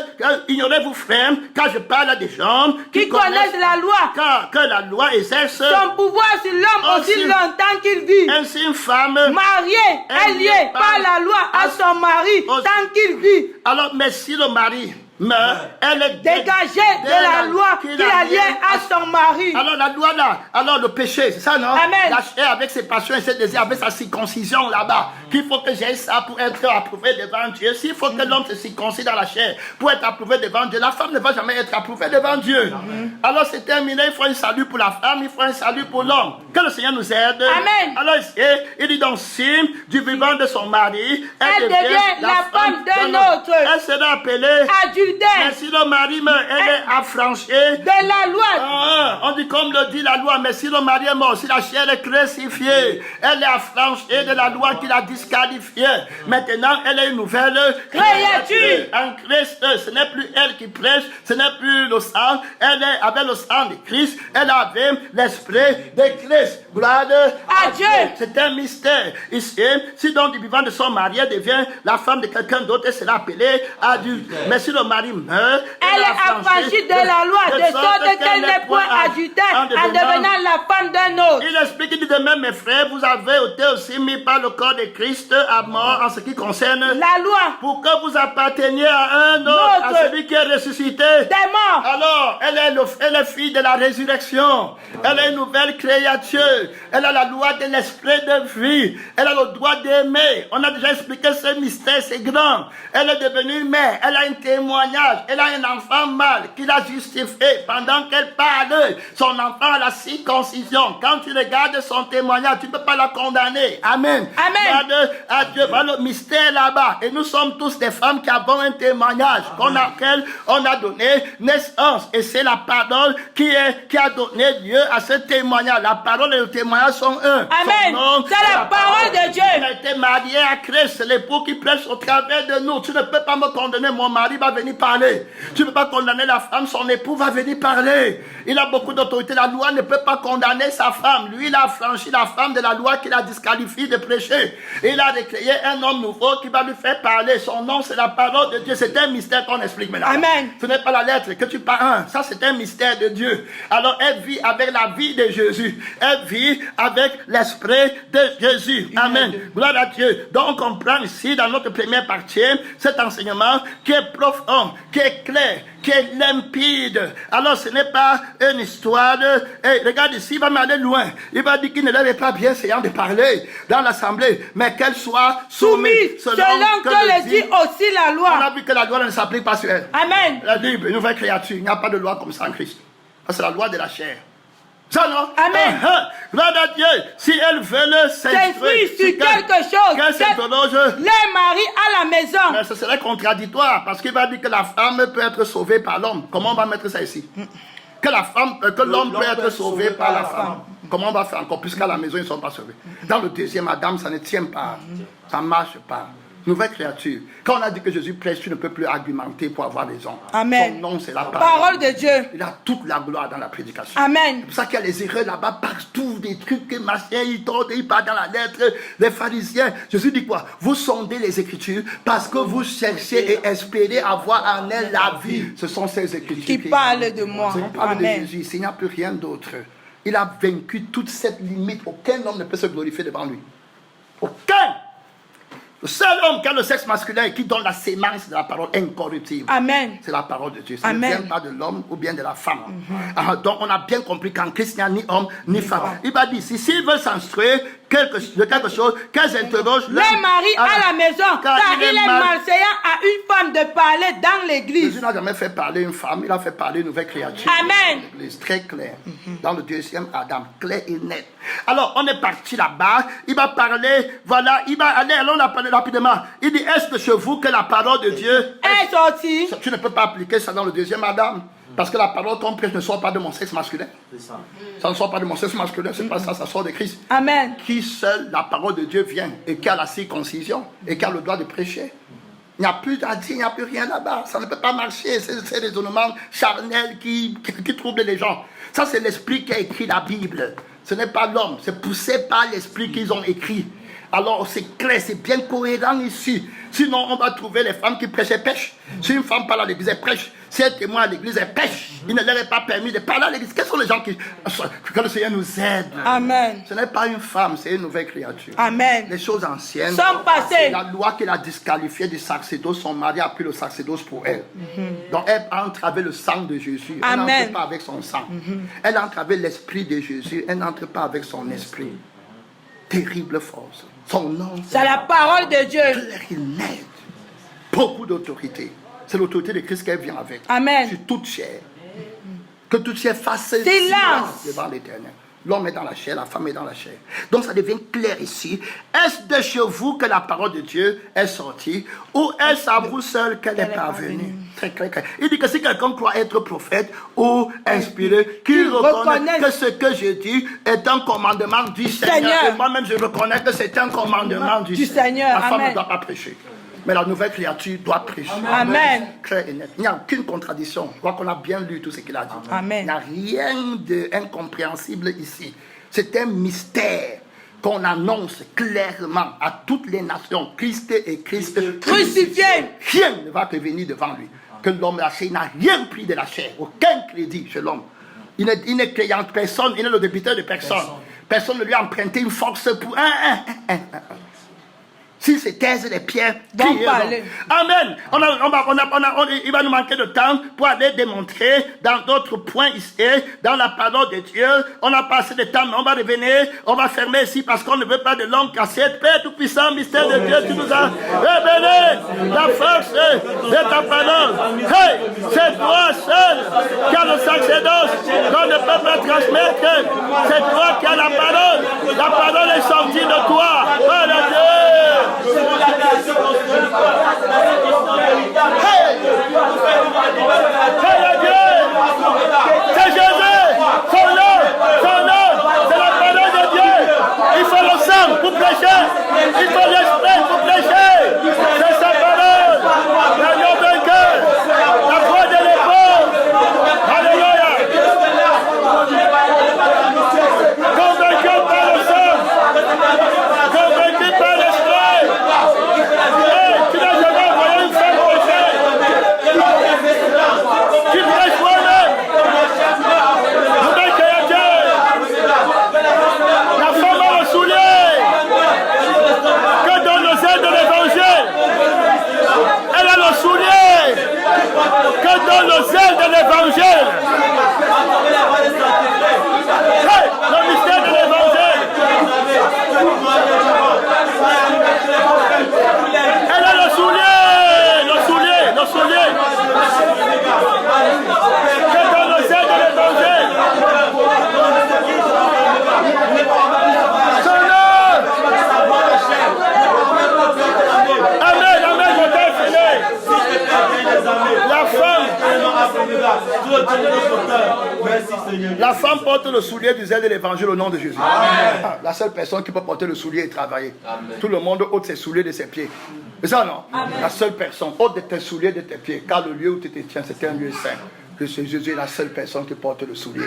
ignorez-vous frères, car je parle à des gens qui connaissent la loi, car que la loi exerce son pouvoir sur l'homme aussi longtemps qu'il vit. Ainsi une femme mariée est liée par la loi à son mari tant qu'il vit. Alors, mais si le mari meurt, elle est dégagée de la loi qui la lie à son mari. Alors la loi là, alors le péché, c'est ça non? Amen. La chair avec ses passions et ses désirs, avec sa circoncision là-bas, qu'il faut que j'aie ça pour être approuvé devant Dieu. S'il faut que l'homme se circoncis dans la chair pour être approuvé devant Dieu, la femme ne va jamais être approuvée devant Dieu. Alors c'est terminé, il faut un salut pour la femme, il faut un salut pour l'homme. Que le Seigneur nous aide. Amen. Alors il dit donc, si du vivant de son mari, elle devient la femme d'un autre. Elle sera appelée adultère. Mais si le mari meurt, elle est affranchie de la loi. On dit comme le dit la loi, mais si le mari est mort, si la chair est crucifiée, elle est affranchie de la loi qui l'a disqualifiée. Maintenant, elle est une nouvelle créature. En Christ, ce n'est plus elle qui prêche, ce n'est plus le sang. Elle est avec le sang de Christ, elle avait l'esprit de Christ. Gloire à Dieu. C'est un mystère. Ici, si donc du vivant de son mari, elle devient la femme de quelqu'un d'autre, elle sera appelée adulte. Mais si le mari meurt, elle est affranchie de la loi, de sorte qu'elle n'est point adultère en devenant la femme d'un autre. Il explique, il dit de même, mes frères, vous avez été aussi mis par le corps de Christ à mort en ce qui concerne la loi, pour que vous apparteniez à un autre, à celui qui est ressuscité des morts. Alors, elle est fille de la résurrection. Elle est une nouvelle créature. Elle a la loi de l'esprit de vie. Elle a le droit d'aimer. On a déjà expliqué ce mystère, c'est grand. Elle est devenue mère. Elle a un témoignage. Elle a un enfant mâle qui l'a justifié pendant qu'elle parle. Son enfant a la circoncision. Quand tu regardes son témoignage, tu ne peux pas la condamner. Amen. Amen. Regarde à Dieu. Voilà le mystère là-bas. Et nous sommes tous des femmes qui avons un témoignage on a donné naissance. Et c'est la parole qui a donné lieu à ce témoignage. La parole et le témoignage sont un. Amen. C'est la parole de Dieu. Tu as été marié à Christ. C'est l'époux qui prêche au travers de nous. Tu ne peux pas me condamner. Mon mari va venir parler. Tu ne peux pas condamner la femme. Son époux va venir parler. Il a beaucoup d'autorité. La loi ne peut pas condamner sa femme. Lui, il a franchi la femme de la loi qui la disqualifie de prêcher. Il a recréé un homme nouveau qui va lui faire parler. Son nom, c'est la parole de Dieu. C'est un mystère qu'on explique maintenant. Amen. Ce n'est pas la lettre que tu parles. Ça, c'est un mystère de Dieu. Alors, elle vit avec la vie de Jésus. Elle vit avec l'esprit de Jésus. Amen. Gloire à Dieu. Donc, on comprend ici, dans notre première partie, cet enseignement qui est profond, qui est clair, qui est limpide. Alors, ce n'est pas une histoire de... Hey, regarde ici, il va m'aller loin. Il va dire qu'il ne l'avait pas bien essayant de parler dans l'assemblée, mais qu'elle soit soumise selon que le dit aussi la loi. On a vu que la loi ne s'applique pas sur elle. Amen. La Bible, une nouvelle créature. Il n'y a pas de loi comme ça en Christ. C'est la loi de la chair. Ça non? Amen. Gloire à Dieu. Si elles veulent s'instruire sur quelque chose, les maris à la maison. Mais ce serait contradictoire parce qu'il va dire que la femme peut être sauvée par l'homme. Comment on va mettre ça ici? Que l'homme peut être sauvé par la femme. Comment on va faire encore, puisqu'à la maison, ils ne sont pas sauvés. Dans le deuxième Adam, ça ne tient pas. Ça ne marche pas. Nouvelle créature. Quand on a dit que Jésus prêche, tu ne peux plus argumenter pour avoir raison. Amen. Son nom, c'est la parole de Dieu. Il a toute la gloire dans la prédication. Amen. C'est pour ça qu'il y a les erreurs là-bas, partout, des trucs que machin, il tordent, il part dans la lettre, les pharisiens. Jésus dit quoi? Vous sondez les Écritures parce que vous cherchez et espérez avoir en elles la vie. Ce sont ces Écritures qui parlent de moi. On parle Amen. de Jésus, il n'y a plus rien d'autre. Il a vaincu toute cette limite. Aucun homme ne peut se glorifier devant lui. Aucun. Le seul homme qui a le sexe masculin et qui donne la sémence de la parole incorruptible. Amen. C'est la parole de Dieu. Ça Amen. ne vient pas de l'homme ou bien de la femme. Donc on a bien compris qu'en Christ, il n'y a ni homme ni femme. Il va dire, s'ils veulent s'instruire de quelque chose, qu'elles s'interrogent les maris à la maison, car il est malséant à une femme de parler dans l'église. Jésus n'a jamais fait parler une femme, il a fait parler une nouvelle créature. Amen. L'église, très clair. Dans le deuxième Adam, clair et net. Alors, on est parti là-bas, il va parler, voilà, il va aller, alors on a parlé rapidement. Il dit, est-ce de chez vous que la parole de Dieu est sortie? Tu ne peux pas appliquer ça dans le deuxième Adam. Parce que la parole qu'on prêche ne sort pas de mon sexe masculin. C'est ça. Ça ne sort pas de mon sexe masculin, c'est pas ça, ça sort de Christ. Amen. Qui seul la parole de Dieu vient et qui a la circoncision et qui a le droit de prêcher. Il n'y a plus à dire, il n'y a plus rien là-bas. Ça ne peut pas marcher. C'est des raisonnements charnels qui troublent les gens. Ça, c'est l'esprit qui a écrit la Bible. Ce n'est pas l'homme. C'est poussé par l'esprit qu'ils ont écrit. Alors, c'est clair, c'est bien cohérent ici. Sinon, on va trouver les femmes qui prêchent et pêchent. Si une femme parle à l'église, elle prêche. Si elle témoigne à l'église, elle pêche. Il ne leur est pas permis de parler à l'église. Quels sont les gens qui... Que le Seigneur nous aide. Amen. Ce n'est pas une femme, c'est une nouvelle créature. Amen. Les choses anciennes sont passées. La loi qui l'a disqualifiée du sacerdoce, son mari a pris le sacerdoce pour elle. Donc elle entre avec le sang de Jésus. Elle n'entre pas avec son sang. Elle entre avec l'esprit de Jésus. Elle n'entre pas avec son esprit. Terrible force. Son nom, c'est la parole de Dieu. Clair et net. Beaucoup d'autorité. C'est l'autorité de Christ qu'elle vient avec. Amen. Sur toute chair. Que toute chair fasse silence devant l'Éternel. L'homme est dans la chair, la femme est dans la chair. Donc ça devient clair ici. Est-ce de chez vous que la parole de Dieu est sortie ou est-ce à vous seul qu'elle est parvenue? Très clair. Il dit que si quelqu'un croit être prophète ou inspiré, qu'il reconnaisse que ce que je dis est un commandement du Seigneur. Et moi-même je reconnais que c'est un commandement du Seigneur. La femme ne doit pas prêcher. Mais la nouvelle créature doit prêcher. Amen. Clair et net. Il n'y a aucune contradiction. Je crois qu'on a bien lu tout ce qu'il a dit. Amen. Il n'y a rien d'incompréhensible ici. C'est un mystère qu'on annonce clairement à toutes les nations. Christ et Christ crucifié. Rien ne va revenir devant lui. Que l'homme la chair n'a rien pris de la chair. Aucun crédit chez l'homme. Il n'est client de personne. Il est le débiteur de personne. Personne ne lui a emprunté une force pour Si se taisent les pierres, Amen. Il va nous manquer de temps pour aller démontrer dans d'autres points ici, dans la parole de Dieu. On a passé de temps, mais on va revenir. On va fermer ici parce qu'on ne veut pas de longue cassette. Père tout-puissant, mystère de Dieu, tu nous as révélé la force de ta parole. Hey, c'est toi seul qui as le sacerdoce qu'on ne peut pas transmettre. C'est toi qui as la parole. La parole est sortie de toi. Oh le Dieu. C'est Jésus, son nom, c'est la parole de Dieu. Il faut le sang pour prêcher, il faut l'esprit pour prêcher. C'est sa parole, l'agneau vainqueur, la voix de l'épaule. Alléluia. Convaincu par le sang, convaincu par l'esprit. Tu n'as jamais envoyé une femme prêcher. Tu prêches toi-même. Nouvelle créature. La femme a le soulier. Que donne le zèle de l'évangile. Elle a le soulier. Que donne le zèle de l'évangile. Hey, le mystère de l'évangile. Elle a le soulier. Que donne le zèle de l'évangile. Amen, mon Père fini. La femme Merci Seigneur. La femme porte le soulier du zèle de l'évangile au nom de Jésus. Ah, la seule personne qui peut porter le soulier et travailler. Amen. Tout le monde ôte ses souliers de ses pieds. C'est ça, non? Amen. La seule personne, ôte de tes souliers de tes pieds, car le lieu où tu te tiens, c'est un lieu saint. Que Jésus est la seule personne qui porte le soulier.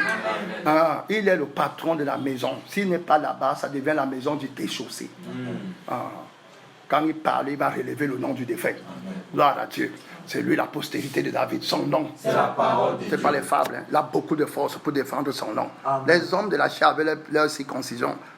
Ah, il est le patron de la maison. S'il n'est pas là-bas, ça devient la maison du déchaussé. Ah, quand il parle, il va relever le nom du défunt. Gloire à Dieu. C'est lui la postérité de David. Son nom, c'est la parole. C'est pas les fables. Hein. Il a beaucoup de force pour défendre son nom. Amen. Les hommes de la chair avaient leur circoncision.